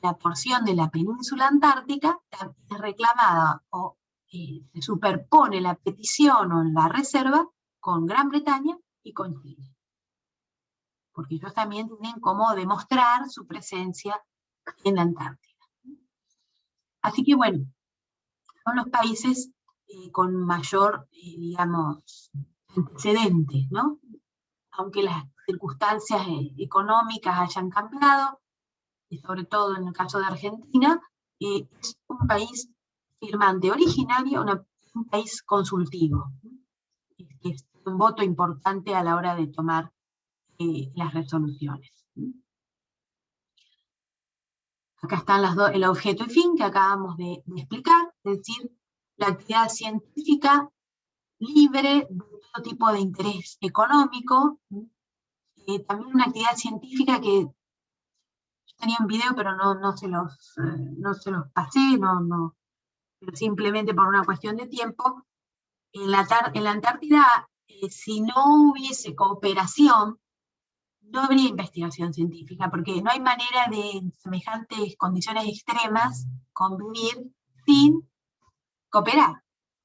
la porción de la península antártica es reclamada o se superpone la petición o la reserva con Gran Bretaña y con Chile. Porque ellos también tienen cómo demostrar su presencia en la Antártida. Así que bueno, son los países con mayor, digamos, antecedentes, ¿no? Aunque las circunstancias económicas hayan cambiado, y sobre todo en el caso de Argentina, es un país firmante originario, un país consultivo, que es un voto importante a la hora de tomar las resoluciones. Acá están el objeto y fin que acabamos de explicar, es decir, la actividad científica libre de todo tipo de interés económico, también una actividad científica que yo tenía un video, pero no se los pasé, pero simplemente por una cuestión de tiempo. En la Antártida, si no hubiese cooperación, no habría investigación científica, porque no hay manera de, en semejantes condiciones extremas, convivir sin cooperar.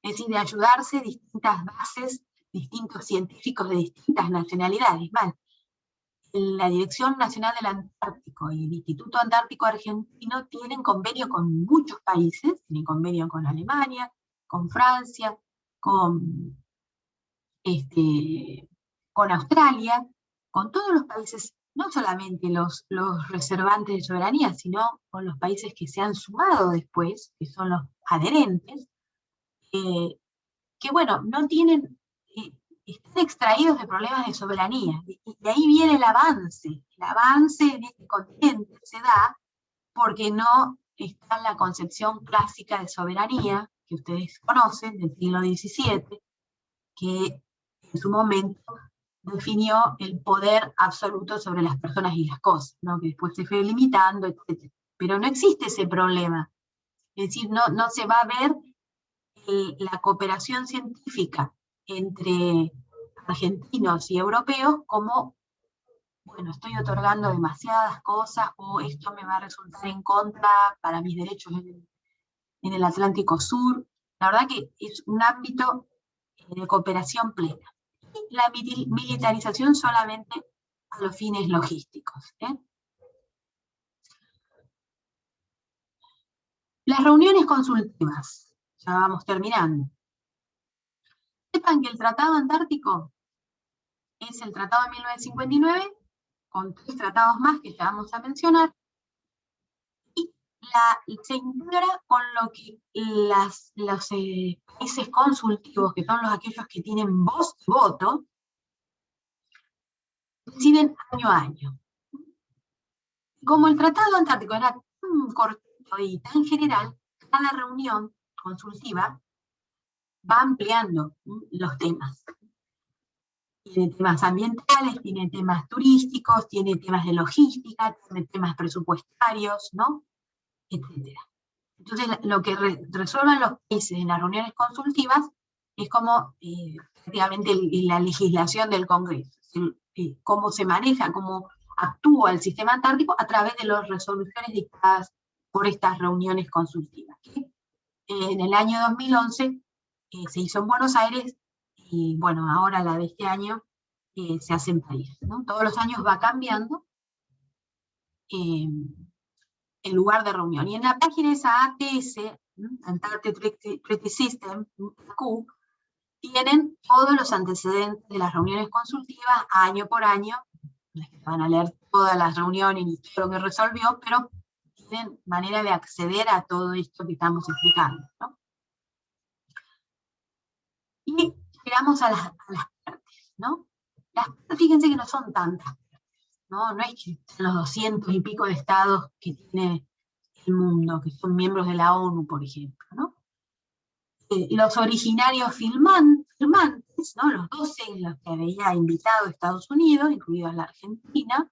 es decir, de ayudarse distintas bases, distintos científicos de distintas nacionalidades. Más, la Dirección Nacional del Antártico y el Instituto Antártico Argentino tienen convenio con muchos países, tienen convenio con Alemania, con Francia, con Australia, con todos los países, no solamente los reservantes de soberanía, sino con los países que se han sumado después, que son los adherentes, que bueno, no tienen, están extraídos de problemas de soberanía, y de ahí viene el avance en este continente se da porque no está la concepción clásica de soberanía, que ustedes conocen, del siglo XVII, que en su momento definió el poder absoluto sobre las personas y las cosas, ¿no? Que después se fue limitando, etc. Pero no existe ese problema. Es decir, no se va a ver la cooperación científica entre argentinos y europeos como, bueno, estoy otorgando demasiadas cosas, o esto me va a resultar en contra para mis derechos en el Atlántico Sur. La verdad que es un ámbito de cooperación plena. Y la militarización solamente a los fines logísticos. Las reuniones consultivas, ya vamos terminando. Sepan que el Tratado Antártico es el Tratado de 1959, con 3 tratados más que ya vamos a mencionar, y se integra con lo que los países consultivos, que son aquellos que tienen voz y voto, deciden año a año. Como el Tratado Antártico era tan cortito y tan general, cada reunión consultiva va ampliando los temas. Tiene temas ambientales, tiene temas turísticos, tiene temas de logística, tiene temas presupuestarios, ¿no? Etcétera. Entonces, lo que resuelven los países en las reuniones consultivas es como prácticamente la legislación del Congreso, cómo se maneja, cómo actúa el sistema antártico a través de las resoluciones dictadas por estas reuniones consultivas. En el año 2011 se hizo en Buenos Aires, y bueno, ahora la de este año se hace en París, ¿no? Todos los años va cambiando el lugar de reunión. Y en la página esa ATS, Antarctic Treaty System, AQ, tienen todos los antecedentes de las reuniones consultivas año por año. No es que van a leer todas las reuniones y todo lo que resolvió, pero tienen manera de acceder a todo esto que estamos explicando, ¿no? Y llegamos a las partes, ¿no? Las partes, fíjense que no son tantas, ¿no? No es que los 200 y pico de estados que tiene el mundo, que son miembros de la ONU, por ejemplo, ¿no? Los originarios firmantes, ¿no? Los 12 en los que había invitado Estados Unidos, incluidos la Argentina,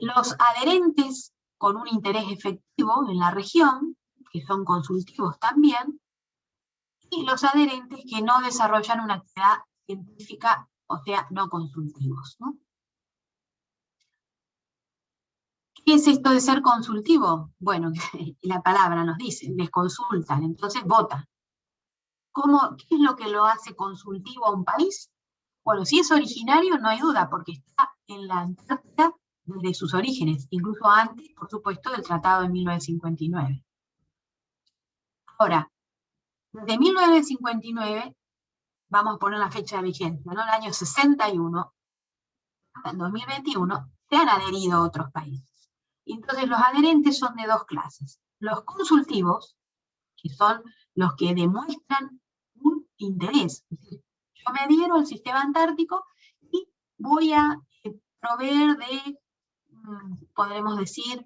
los adherentes con un interés efectivo en la región, que son consultivos también, y los adherentes que no desarrollan una actividad científica, o sea, no consultivos, ¿no? ¿Qué es esto de ser consultivo? Bueno, la palabra nos dice, les consultan, entonces votan. ¿Qué es lo que lo hace consultivo a un país? Bueno, si es originario, no hay duda, porque está en la Antártida desde sus orígenes, incluso antes, por supuesto, del Tratado de 1959. Ahora, desde 1959, vamos a poner la fecha de vigencia, ¿no? El año 61, hasta el 2021, se han adherido otros países. Entonces los adherentes son de 2 clases. Los consultivos, que son los que demuestran un interés. Yo me adhiero al sistema antártico y voy a proveer de, podremos decir,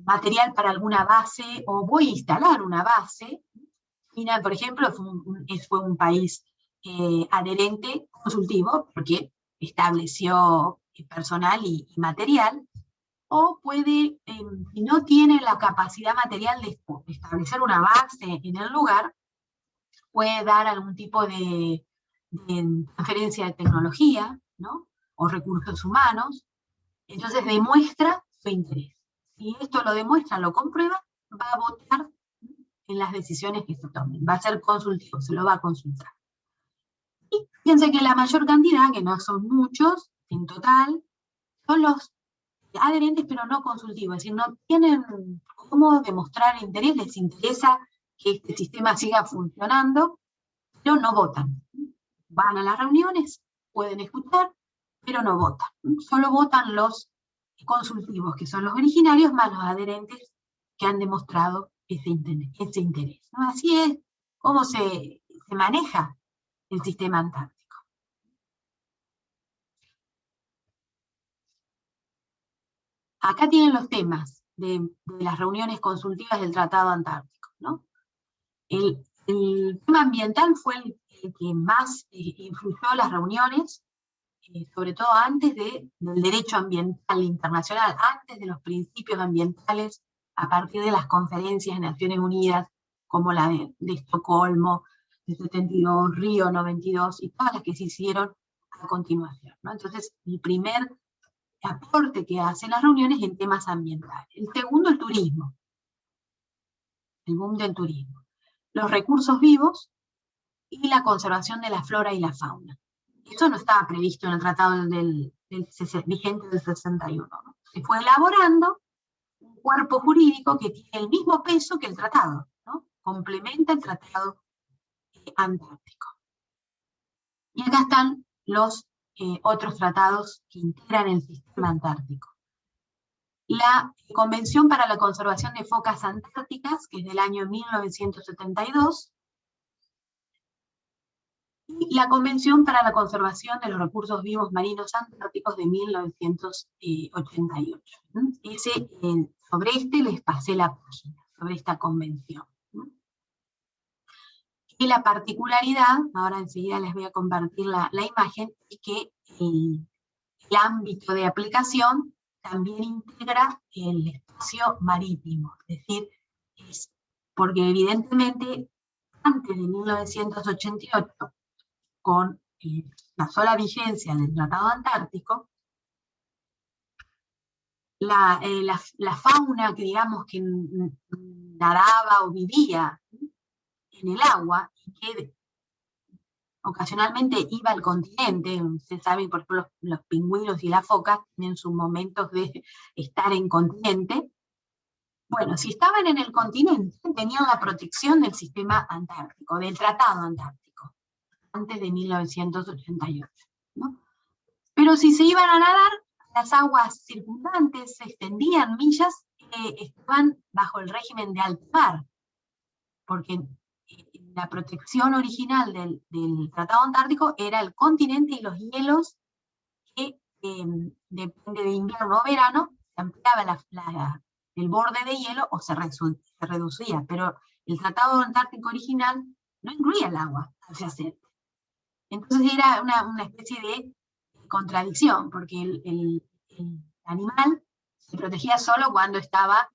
material para alguna base, o voy a instalar una base. China, por ejemplo, fue un país adherente consultivo, porque estableció personal y material, o puede, si no tiene la capacidad material de establecer una base en el lugar, puede dar algún tipo de transferencia de tecnología, ¿no? O recursos humanos. Entonces demuestra su interés. Si esto lo demuestra, lo comprueba, va a votar en las decisiones que se tomen. Va a ser consultivo, se lo va a consultar. Y fíjense que la mayor cantidad, que no son muchos, en total, son los adherentes pero no consultivos, es decir, no tienen cómo demostrar interés, les interesa que este sistema siga funcionando, pero no votan. Van a las reuniones, pueden escuchar, pero no votan. Solo votan los consultivos, que son los originarios, más los adherentes que han demostrado ese interés. ¿No? Así es como se maneja el sistema antártico. Acá tienen los temas de las reuniones consultivas del Tratado Antártico, ¿no? El tema ambiental fue el que más influyó en las reuniones, sobre todo antes del derecho ambiental internacional, antes de los principios ambientales, a partir de las conferencias de Naciones Unidas, como la de Estocolmo, de 72, Río 92, y todas las que se hicieron a continuación, ¿no? Entonces, el primer aporte que hacen las reuniones en temas ambientales. El segundo, el turismo, el boom del turismo. Los recursos vivos y la conservación de la flora y la fauna. Eso no estaba previsto en el tratado vigente del 61. ¿No? Se fue elaborando un cuerpo jurídico que tiene el mismo peso que el tratado, ¿no? Complementa el tratado antártico. Y acá están los otros tratados que integran el sistema antártico. La Convención para la Conservación de Focas Antárticas, que es del año 1972, y la Convención para la Conservación de los Recursos Vivos Marinos Antárticos de 1988. Sobre este les pasé la página, sobre esta convención. Y la particularidad, ahora enseguida les voy a compartir la imagen, y que el ámbito de aplicación también integra el espacio marítimo, es decir, porque evidentemente antes de 1988, con la sola vigencia del Tratado Antártico, la fauna que digamos que nadaba o vivía en el agua, y que ocasionalmente iba al continente, se sabe, por ejemplo, los pingüinos y las focas tienen sus momentos de estar en continente. Bueno, si estaban en el continente, tenían la protección del sistema antártico, del Tratado Antártico, antes de 1988. ¿No? Pero si se iban a nadar, las aguas circundantes se extendían millas, estaban bajo el régimen de alta mar, porque la protección original del Tratado Antártico era el continente y los hielos que, depende de invierno o verano, se ampliaba el borde de hielo o se reducía, pero el Tratado Antártico original no incluía el agua adyacente. Entonces era una especie de contradicción, porque el animal se protegía solo cuando estaba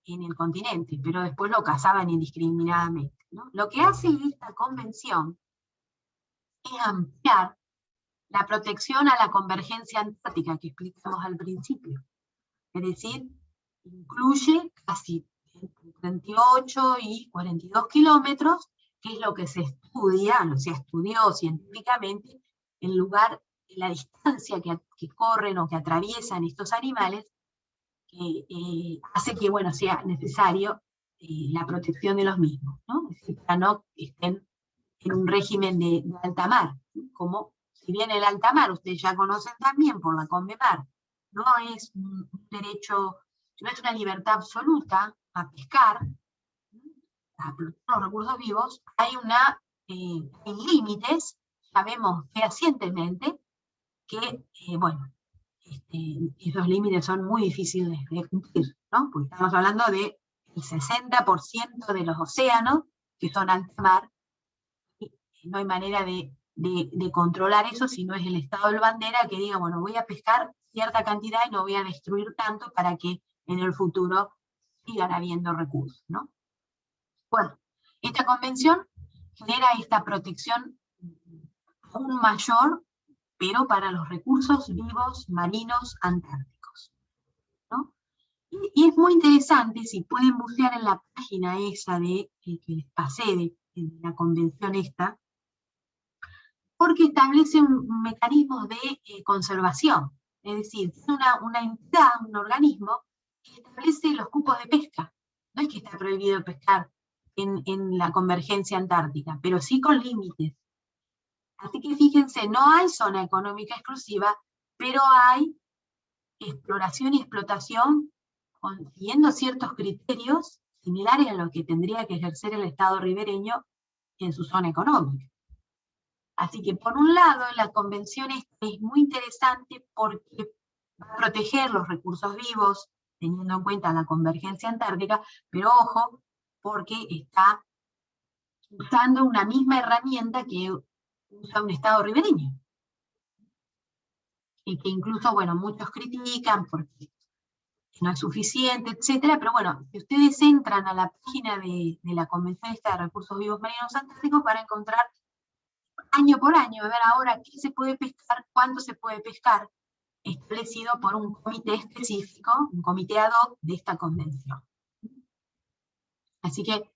en el continente, pero después lo cazaban indiscriminadamente, ¿no? Lo que hace esta convención es ampliar la protección a la convergencia antártica que explicamos al principio. Es decir, incluye casi entre 38 y 42 kilómetros, que es lo que se estudió científicamente, el lugar, la distancia que corren o que atraviesan estos animales, hace que, bueno, sea necesario la protección de los mismos, ¿no? Es decir, para no estén en un régimen de alta mar, como si bien el alta mar, ustedes ya conocen también por la Convemar, no es un derecho, no es una libertad absoluta a pescar, a los recursos vivos, hay límites, sabemos fehacientemente que, bueno, esos límites son muy difíciles de cumplir, ¿no? Porque estamos hablando del 60% de los océanos que son alta mar, y no hay manera de controlar eso si no es el Estado del bandera que diga, bueno, voy a pescar cierta cantidad y no voy a destruir tanto para que en el futuro sigan habiendo recursos, ¿no? Bueno, esta convención genera esta protección aún mayor, pero para los recursos vivos marinos antárticos, ¿no? Y es muy interesante, si pueden bucear en la página esa que les pasé, de la convención esta, porque establece un mecanismo de conservación. Es decir, es una entidad, un organismo, que establece los cupos de pesca. No es que está prohibido pescar en la convergencia antártica, pero sí con límites. Así que fíjense, no hay zona económica exclusiva, pero hay exploración y explotación siguiendo ciertos criterios similares a los que tendría que ejercer el Estado ribereño en su zona económica. Así que, por un lado, la convención es muy interesante porque va a proteger los recursos vivos, teniendo en cuenta la convergencia antártica, pero ojo, porque está usando una misma herramienta que usa un Estado ribereño. Y que incluso, bueno, muchos critican porque no es suficiente, etcétera, pero bueno, si ustedes entran a la página de la Convención esta de Recursos Vivos Marinos Antárticos, van a encontrar año por año, a ver ahora qué se puede pescar, cuánto se puede pescar, establecido por un comité específico, un comité ad hoc de esta convención. Así que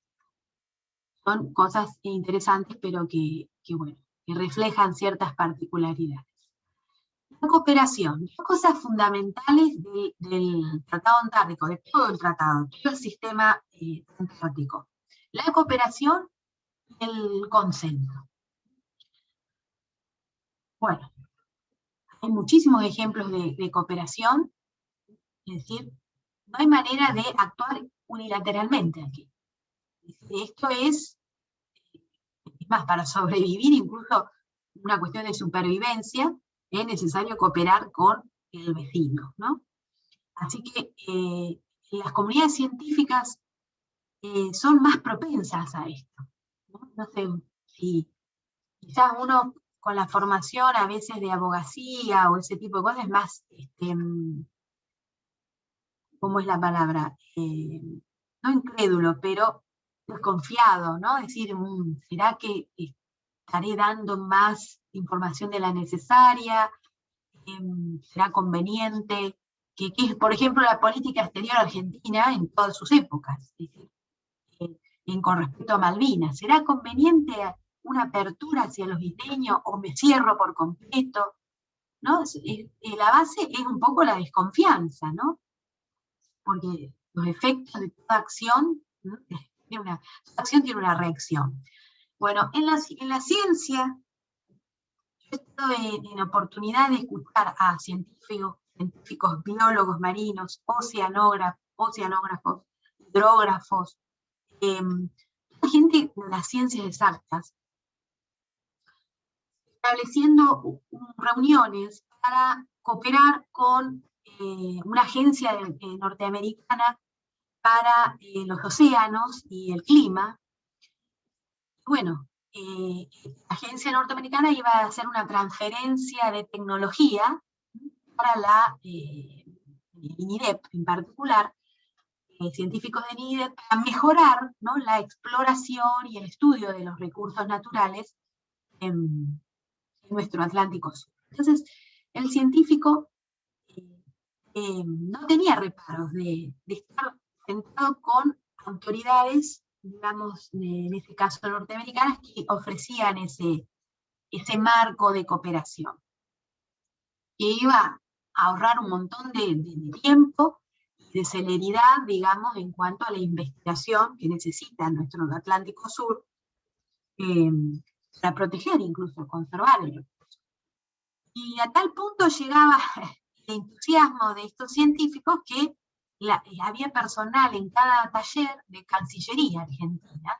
son cosas interesantes, pero bueno, que reflejan ciertas particularidades. La cooperación, dos cosas fundamentales del Tratado Antártico, de todo el tratado, todo el sistema antártico. La cooperación y el consenso. Bueno, hay muchísimos ejemplos de cooperación, es decir, no hay manera de actuar unilateralmente aquí. Esto es más, para sobrevivir, incluso una cuestión de supervivencia, es necesario cooperar con el vecino, ¿no? Así que las comunidades científicas son más propensas a esto, ¿no? No sé si quizás uno con la formación a veces de abogacía o ese tipo de cosas es más, ¿cómo es la palabra? No incrédulo, pero desconfiado, ¿no? Es decir, ¿será que estaré dando más información de la necesaria? ¿Será conveniente? Que es, por ejemplo, la política exterior argentina en todas sus épocas, con respecto a Malvinas. ¿Será conveniente una apertura hacia los isleños o me cierro por completo? ¿No? La base es un poco la desconfianza, ¿no? Porque los efectos de toda acción, ¿no? Toda acción tiene una reacción. Bueno, en la ciencia, yo he estado en oportunidad de escuchar a científicos, biólogos marinos, oceanógrafos, hidrógrafos, gente de las ciencias exactas, estableciendo reuniones para cooperar con una agencia norteamericana para los océanos y el clima. Bueno, la agencia norteamericana iba a hacer una transferencia de tecnología para la INIDEP en particular, científicos de INIDEP, para mejorar, ¿no?, la exploración y el estudio de los recursos naturales en nuestro Atlántico Sur. Entonces, el científico no tenía reparos de estar sentado con autoridades, digamos, en este caso norteamericanas, que ofrecían ese marco de cooperación, que iba a ahorrar un montón de tiempo y de celeridad, digamos, en cuanto a la investigación que necesita nuestro Atlántico Sur, para proteger, incluso conservar el recurso. Y a tal punto llegaba el entusiasmo de estos científicos que había personal en cada taller de Cancillería Argentina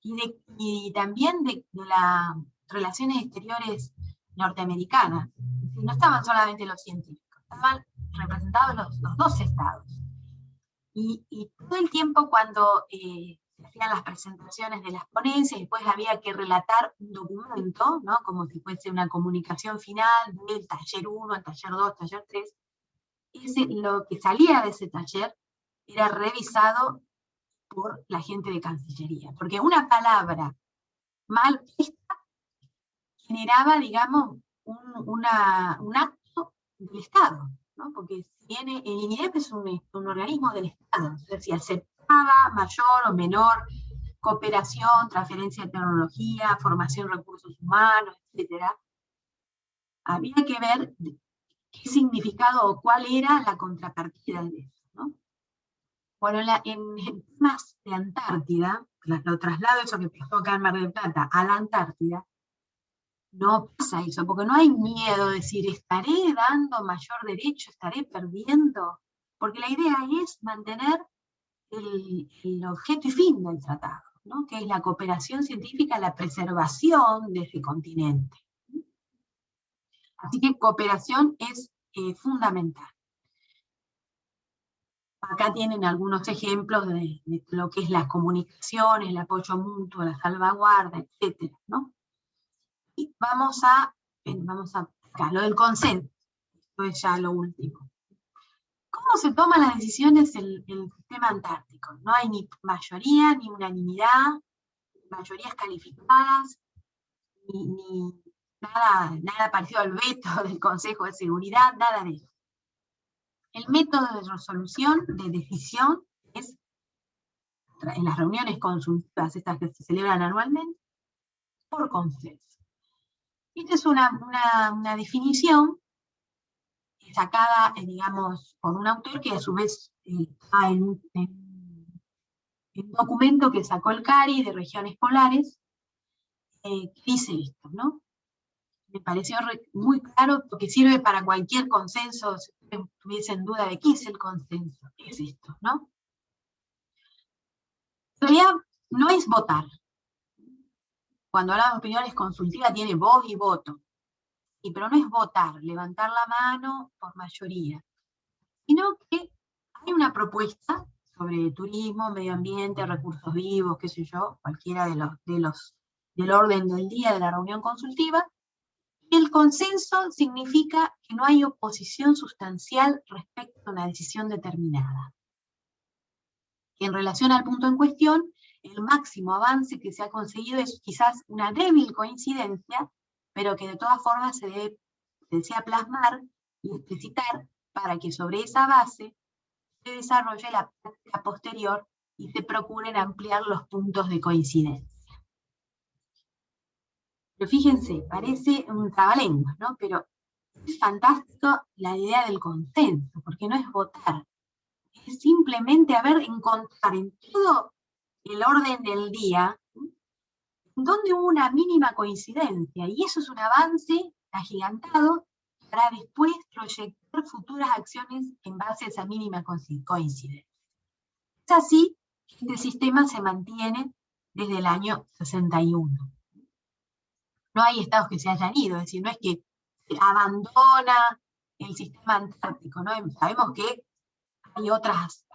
y también de las relaciones exteriores norteamericanas. No estaban solamente los científicos, estaban representados los dos estados. Y todo el tiempo cuando se hacían las presentaciones de las ponencias, después había que relatar un documento, ¿no?, como si fuese una comunicación final del taller 1, el taller 2, taller 3, lo que salía de ese taller era revisado por la gente de Cancillería, porque una palabra mal puesta generaba, digamos, un acto del Estado, ¿no? porque si bien el INIDEP es un organismo del Estado, es decir, aceptaba mayor o menor cooperación, transferencia de tecnología, formación de recursos humanos, etc., había que ver qué significado o cuál era la contrapartida de eso, ¿no? Bueno, en temas de Antártida, lo traslado eso que pasó acá en Mar del Plata a la Antártida, no pasa eso, porque no hay miedo de decir, ¿estaré dando mayor derecho? ¿Estaré perdiendo? Porque la idea es mantener el objeto y fin del tratado, ¿no? Que es la cooperación científica, la preservación de ese continente. Así que cooperación es fundamental. Acá tienen algunos ejemplos de lo que es las comunicaciones, el apoyo mutuo, la salvaguarda, etc., ¿no? Y vamos a acá, lo del consenso, esto es ya lo último. ¿Cómo se toman las decisiones en el sistema antártico? No hay ni mayoría, ni unanimidad, mayorías calificadas, ni nada parecido al veto del Consejo de Seguridad, nada de eso. El método de resolución, de decisión, es en las reuniones consultivas, estas que se celebran anualmente, por consenso. Esta es una definición sacada, digamos, por un autor que a su vez está en un documento que sacó el CARI de regiones polares, que dice esto, ¿no? Me pareció muy claro porque sirve para cualquier consenso, si tuviesen duda de qué es el consenso, qué es esto, ¿no? En realidad no es votar. Cuando hablamos de opiniones consultivas tiene voz y voto. Pero no es votar, levantar la mano por mayoría, sino que hay una propuesta sobre turismo, medio ambiente, recursos vivos, qué sé yo, cualquiera del orden del día de la reunión consultiva, y el consenso significa que no hay oposición sustancial respecto a una decisión determinada. Que en relación al punto en cuestión, el máximo avance que se ha conseguido es quizás una débil coincidencia, pero que de todas formas se desea plasmar y explicitar para que sobre esa base se desarrolle la práctica posterior y se procuren ampliar los puntos de coincidencia. Pero fíjense, parece un trabalenguas, ¿no? Pero es fantástico la idea del consenso, porque no es votar, es simplemente encontrar en todo el orden del día donde hubo una mínima coincidencia, y eso es un avance agigantado para después proyectar futuras acciones en base a esa mínima coincidencia. Es así que este sistema se mantiene desde el año 61. No hay estados que se hayan ido, es decir, no es que se abandona el sistema antártico, ¿no? Sabemos que hay otros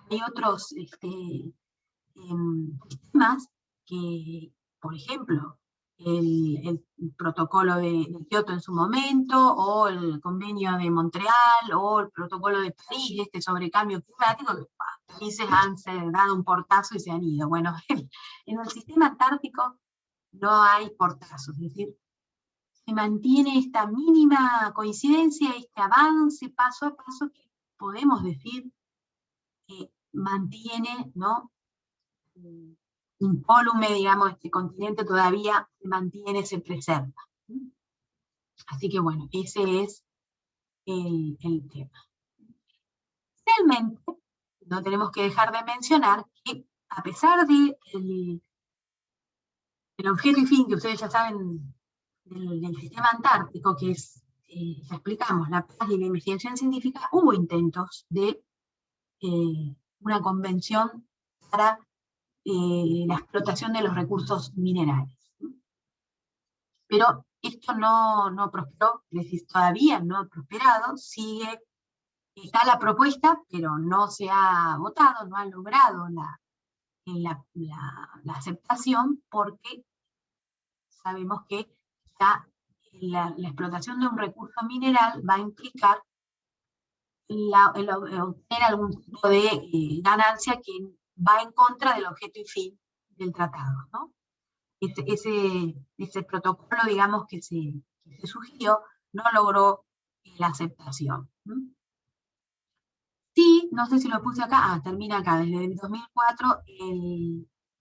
sistemas que, por ejemplo, el protocolo de Kioto en su momento, o el convenio de Montreal, o el protocolo de París, sobre cambio climático, que países han dado un portazo y se han ido. Bueno, en el sistema antártico no hay portazos, es decir, se mantiene esta mínima coincidencia, este avance paso a paso que podemos decir que mantiene, ¿no?, incólume, digamos, este continente todavía se mantiene, se preserva. Así que bueno, ese es el tema. Realmente, no tenemos que dejar de mencionar que a pesar de el objeto y fin que ustedes ya saben del sistema antártico, que es, ya explicamos, la paz y la investigación científica, hubo intentos de una convención para la explotación de los recursos minerales. Pero esto no prosperó, es decir, todavía no ha prosperado, está la propuesta, pero no se ha votado, no ha logrado la aceptación, porque sabemos que ya la explotación de un recurso mineral va a implicar el obtener algún tipo de ganancia que va en contra del objeto y fin del tratado, ¿no? Ese protocolo, digamos, que se sugirió, no logró la aceptación. Y no sé si lo puse acá, termina acá, desde el 2004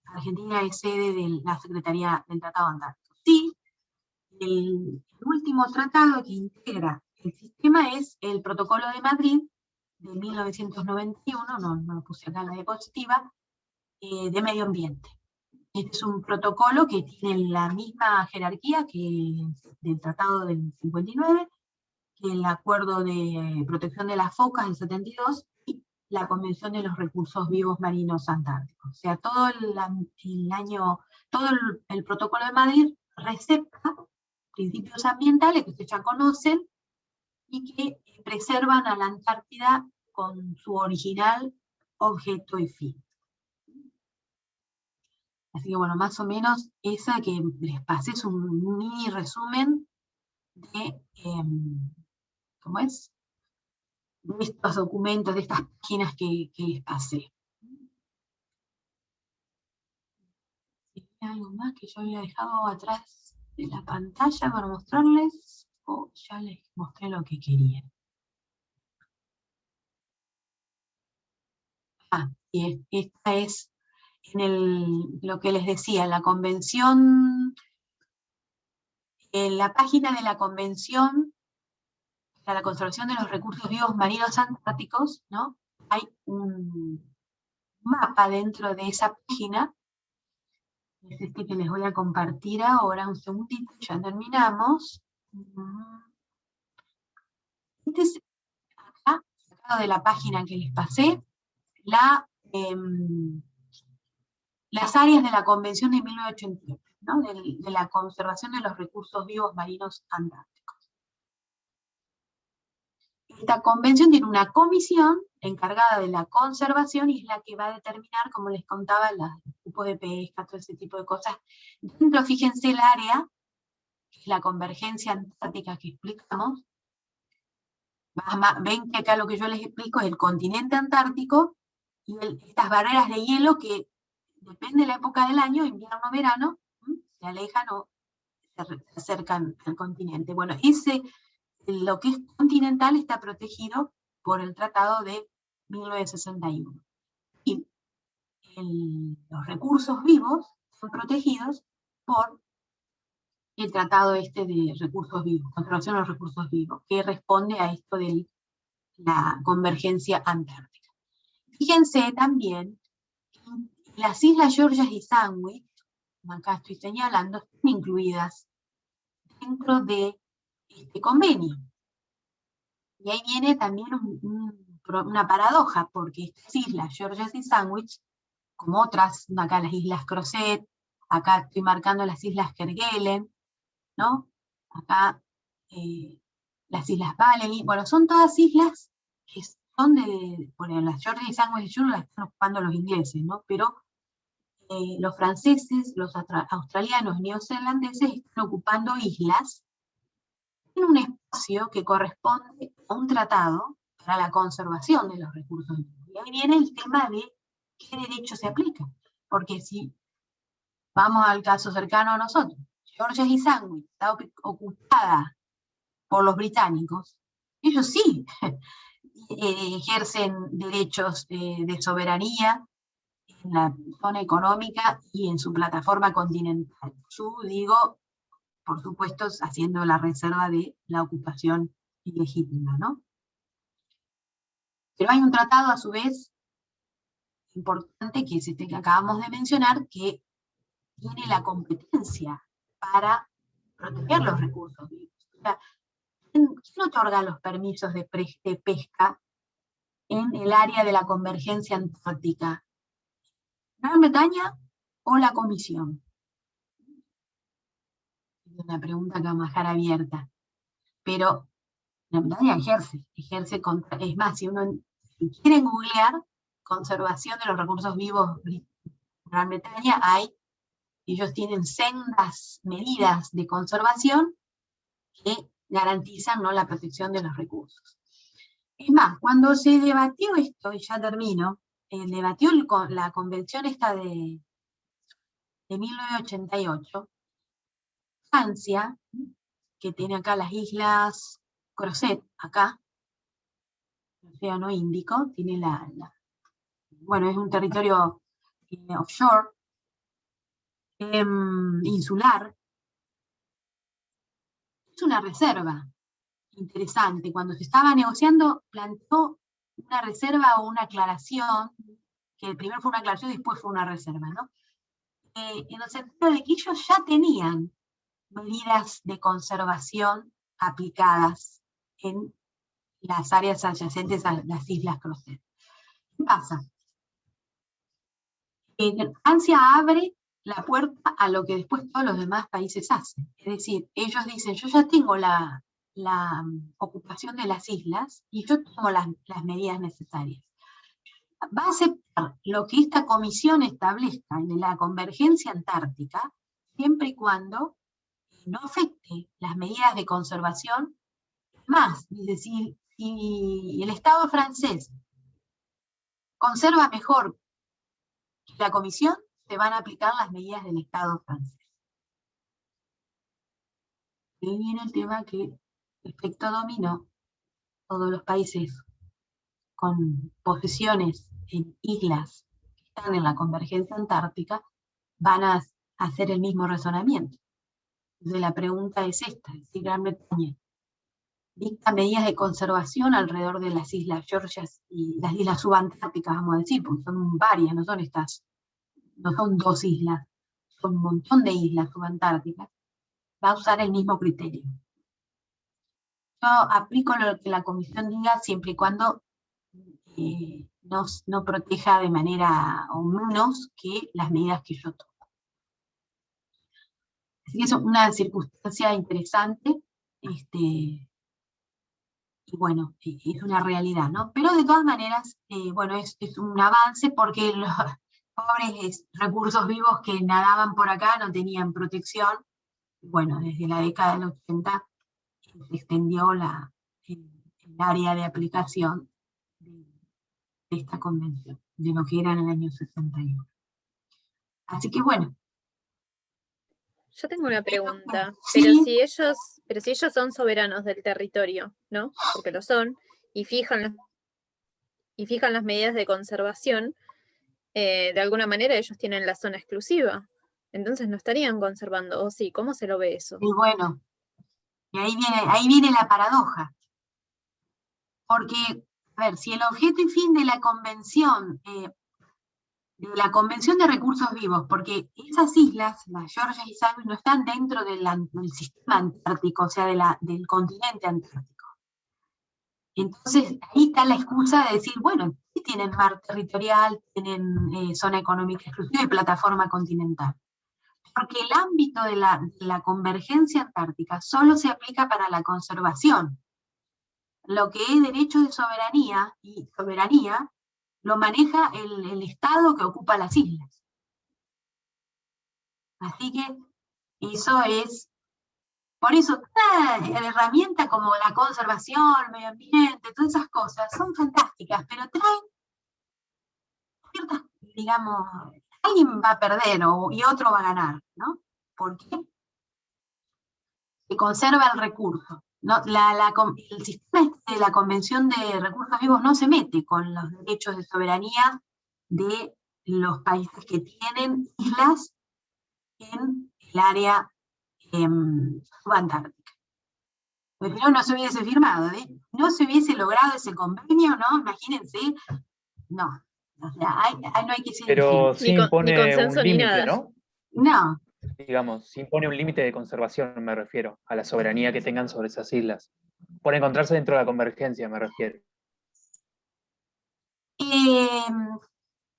Argentina es sede de la Secretaría del Tratado Antártico. Sí, el último tratado que integra el sistema es el Protocolo de Madrid de 1991, no lo puse acá en la diapositiva, de medio ambiente. Este es un protocolo que tiene la misma jerarquía que del Tratado del 59, que el Acuerdo de Protección de las Focas del 72 y la Convención de los Recursos Vivos Marinos Antárticos. O sea, todo el Protocolo de Madrid receta principios ambientales que ustedes ya conocen y que preservan a la Antártida con su original objeto y fin. Así que bueno, más o menos esa que les pasé es un mini resumen de, ¿cómo es? De estos documentos, de estas páginas que les pasé. ¿Hay algo más que yo había dejado atrás de la pantalla para mostrarles? ¿O ya les mostré lo que querían? Y esta es lo que les decía, la convención, en la página de la Convención para la Conservación de los Recursos Vivos Marinos Antárticos, ¿no? Hay un mapa dentro de esa página, es este que les voy a compartir ahora, un segundito, ya terminamos. Este es acá, sacado de la página que les pasé, las áreas de la Convención de 1988, ¿no? de la conservación de los recursos vivos marinos antárticos. Esta convención tiene una comisión encargada de la conservación y es la que va a determinar, como les contaba, los grupos de pesca, todo ese tipo de cosas. Dentro, fíjense el área, que es la convergencia antártica que explicamos. Ven que acá lo que yo les explico es el continente antártico y estas barreras de hielo que depende de la época del año, invierno o verano, se alejan o se acercan al continente. Bueno, lo que es continental está protegido por el Tratado de 1961. Y los recursos vivos son protegidos por el Tratado de recursos vivos, conservación de los recursos vivos, que responde a esto de la convergencia antártica. Fíjense también que las islas Georgias y Sandwich, como acá estoy señalando, están incluidas dentro de este convenio. Y ahí viene también una paradoja, porque estas islas, Georgias y Sandwich, como otras, acá las islas Crozet, acá estoy marcando las islas Kerguelen, ¿no? Acá las islas Valery, bueno, son todas islas que son bueno, las Georgias y Sandwich las están ocupando los ingleses, ¿no? Pero los franceses, los australianos, neozelandeses están ocupando islas en un espacio que corresponde a un tratado para la conservación de los recursos vivos. Y ahí viene el tema de qué derecho se aplica. Porque si vamos al caso cercano a nosotros, Georgias y Sandwich está ocupada por los británicos, ellos sí ejercen derechos de soberanía en la zona económica y en su plataforma continental. Yo digo, por supuesto, haciendo la reserva de la ocupación ilegítima, ¿no? Pero hay un tratado, a su vez, importante, que es este que acabamos de mencionar, que tiene la competencia para proteger los recursos vivos. O sea, ¿quién otorga los permisos de pesca en el área de la convergencia antártica? ¿Gran Bretaña o la Comisión? Es una pregunta que vamos a dejar abierta. Pero Gran Bretaña ejerce contra, es más, si quieren googlear conservación de los recursos vivos en Gran Bretaña, ellos tienen sendas medidas de conservación que garantizan, ¿no?, la protección de los recursos. Es más, cuando se debatió esto, y ya termino, debatió la convención esta de 1988, Francia, que tiene acá las islas Crozet, acá, Océano Índico, tiene bueno, es un territorio offshore, insular. Es una reserva interesante. Cuando se estaba negociando, planteó una reserva o una aclaración, que primero fue una aclaración y después fue una reserva, ¿no? En el sentido de que ellos ya tenían medidas de conservación aplicadas en las áreas adyacentes a las Islas Crozet. ¿Qué pasa? Francia abre la puerta a lo que después todos los demás países hacen. Es decir, ellos dicen, yo ya tengo la ocupación de las islas y yo tomo las medidas necesarias. Va a aceptar lo que esta comisión establezca en la convergencia antártica, siempre y cuando no afecte las medidas de conservación más. Es decir, si el Estado francés conserva mejor que la comisión, se van a aplicar las medidas del Estado francés. Y ahí viene el tema que, efecto dominó, todos los países con posesiones en islas que están en la convergencia antártica van a hacer el mismo razonamiento. Entonces la pregunta es esta, si Gran Bretaña dicta medidas de conservación alrededor de las Islas Georgias y las islas subantárticas, vamos a decir, porque son varias, no son 2 islas, son un montón de islas subantárticas, va a usar el mismo criterio. Yo aplico lo que la comisión diga siempre y cuando no proteja de manera o menos que las medidas que yo tomo. Así que es una circunstancia interesante, y bueno, es una realidad, ¿no? Pero de todas maneras, bueno, es un avance porque los pobres recursos vivos que nadaban por acá no tenían protección. Bueno, desde la década del 80 se extendió el área de aplicación de esta convención, de lo que era en el año 61. Así que bueno. Yo tengo una pregunta, Sí. pero si ellos son soberanos del territorio, ¿no? Porque lo son, y fijan las medidas de conservación, de alguna manera ellos tienen la zona exclusiva. Entonces no estarían conservando, ¿o sí? ¿Cómo se lo ve eso? Y bueno, y ahí viene la paradoja. Porque, a ver, si el objeto y fin de la convención de recursos vivos, porque esas islas, las Georgias y Sandwich, no están dentro del sistema antártico, o sea, del continente antártico. Entonces, ahí está la excusa de decir, bueno, sí tienen mar territorial, tienen zona económica exclusiva y plataforma continental. Porque el ámbito de la convergencia antártica solo se aplica para la conservación. Lo que es derecho de soberanía y soberanía lo maneja el Estado que ocupa las islas. Así que eso es, por eso una herramienta como la conservación, el medio ambiente, todas esas cosas son fantásticas, pero traen ciertas, digamos, alguien va a perder y otro va a ganar, ¿no? ¿Por qué? Se conserva el recurso. No, el sistema de la Convención de Recursos Vivos no se mete con los derechos de soberanía de los países que tienen islas en el área subantártica. Porque no se hubiese firmado, no se hubiese logrado ese convenio, ¿no? Imagínense, no. O sea, no hay que ser. Pero sí impone un límite, ¿no? No. Digamos, sí impone un límite de conservación, me refiero, a la soberanía que tengan sobre esas islas. Por encontrarse dentro de la convergencia, me refiero.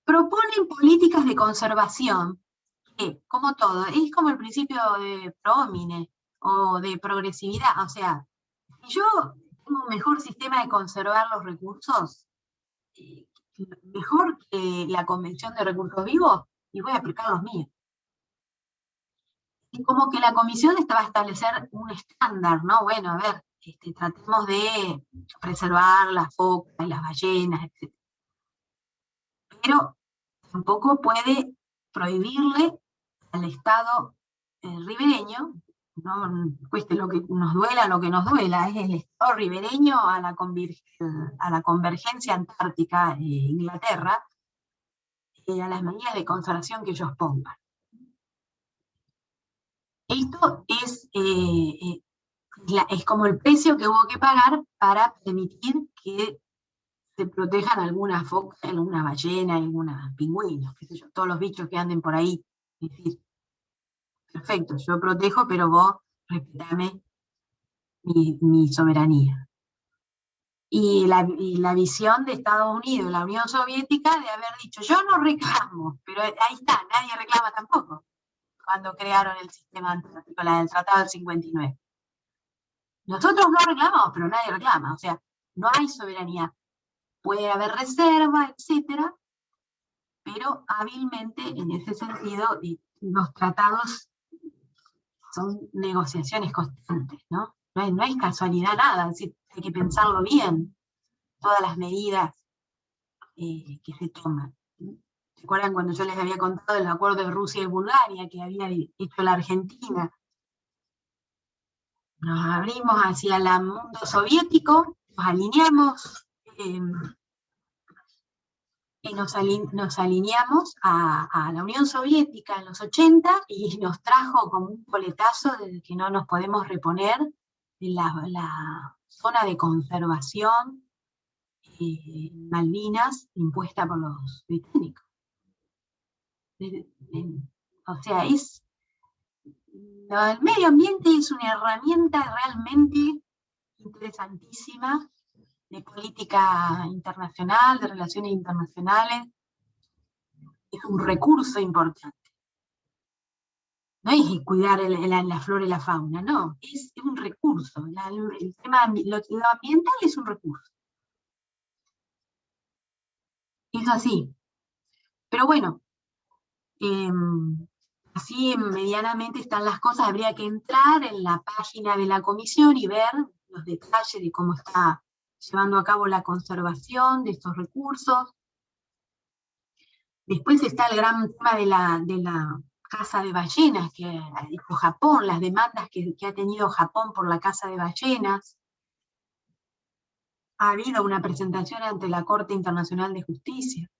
Proponen políticas de conservación, que, como todo, es como el principio de pro homine, o de progresividad. O sea, si yo tengo un mejor sistema de conservar los recursos, mejor que la Convención de Recursos Vivos, y voy a aplicar los míos. Es como que la comisión va a establecer un estándar, ¿no? Bueno, a ver, tratemos de preservar las focas, las ballenas, etc. Pero tampoco puede prohibirle al Estado ribereño no cueste lo que nos duela, lo que nos duela, es el Estado ribereño a la convergencia antártica, Inglaterra, a las medidas de conservación que ellos pongan. Esto es como el precio que hubo que pagar para permitir que se protejan algunas focas, alguna ballena, algunos pingüinos, qué sé yo, todos los bichos que anden por ahí. Es decir, perfecto, yo protejo, pero vos respetame mi soberanía. Y la visión de Estados Unidos, la Unión Soviética, de haber dicho, yo no reclamo, pero ahí está, nadie reclama tampoco, cuando crearon el sistema antártico, del Tratado del 59. Nosotros no reclamamos, pero nadie reclama, o sea, no hay soberanía. Puede haber reserva, etcétera, pero hábilmente, en ese sentido, los tratados son negociaciones constantes, ¿no? No es casualidad nada, es decir, hay que pensarlo bien, todas las medidas que se toman. ¿Se acuerdan cuando yo les había contado el acuerdo de Rusia y Bulgaria que había hecho la Argentina? Nos abrimos hacia el mundo soviético, nos alineamos, y nos alineamos a la Unión Soviética en los 80 y nos trajo como un coletazo de que no nos podemos reponer de la zona de conservación Malvinas impuesta por los británicos. O sea, el medio ambiente es una herramienta realmente interesantísima de política internacional, de relaciones internacionales. Es un recurso importante. No es cuidar la flora y la fauna, no, es un recurso. El tema, lo ambiental es un recurso. Es así. Pero bueno, así medianamente están las cosas. Habría que entrar en la página de la comisión y ver los detalles de cómo está llevando a cabo la conservación de estos recursos. Después está el gran tema de la caza de ballenas que ha hecho Japón, las demandas que ha tenido Japón por la caza de ballenas. Ha habido una presentación ante la Corte Internacional de Justicia,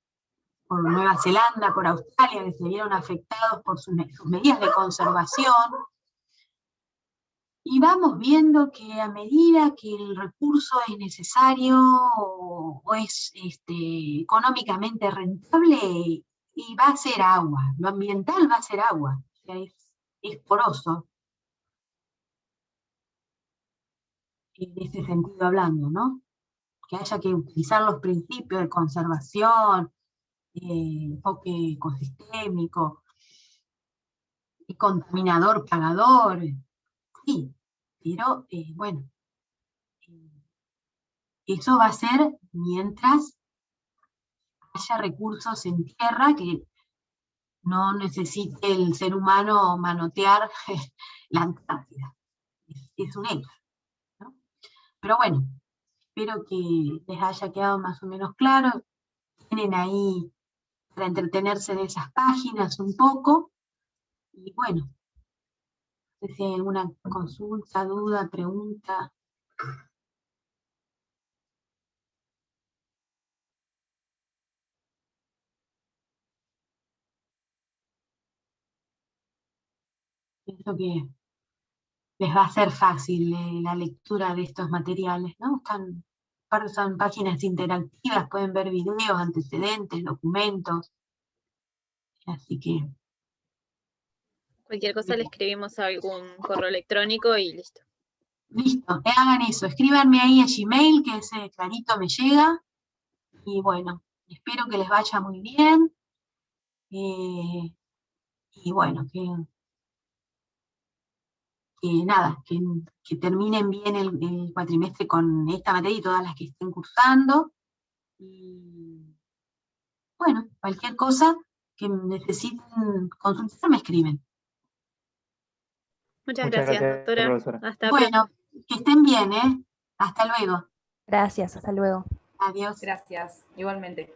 por Nueva Zelanda, por Australia, que se vieron afectados por sus medidas de conservación. Y vamos viendo que a medida que el recurso es necesario o es económicamente rentable, y va a ser agua, lo ambiental va a ser agua, o sea, es poroso. En ese sentido hablando, ¿no? Que haya que utilizar los principios de conservación, enfoque ecosistémico, y contaminador pagador, sí, pero bueno, eso va a ser mientras haya recursos en tierra que no necesite el ser humano manotear la Antártida. Es un hecho, ¿no? Pero bueno, espero que les haya quedado más o menos claro. Tienen ahí para entretenerse en esas páginas un poco. Y bueno, no sé si hay alguna consulta, duda, pregunta. Pienso que les va a ser fácil la lectura de estos materiales, ¿no? Son páginas interactivas, pueden ver videos, antecedentes, documentos. Así que... Cualquier cosa le escribimos a algún correo electrónico y listo. Listo, hagan eso, escríbanme ahí a Gmail, que ese clarito me llega. Y bueno, espero que les vaya muy bien. Y bueno, que nada, que terminen bien el cuatrimestre con esta materia y todas las que estén cursando. Y bueno, cualquier cosa que necesiten consultar me escriben. Muchas gracias, doctora. profesora. Hasta Bueno, que estén bien, ¿eh? Hasta luego. Gracias, hasta luego. Adiós. Gracias, igualmente.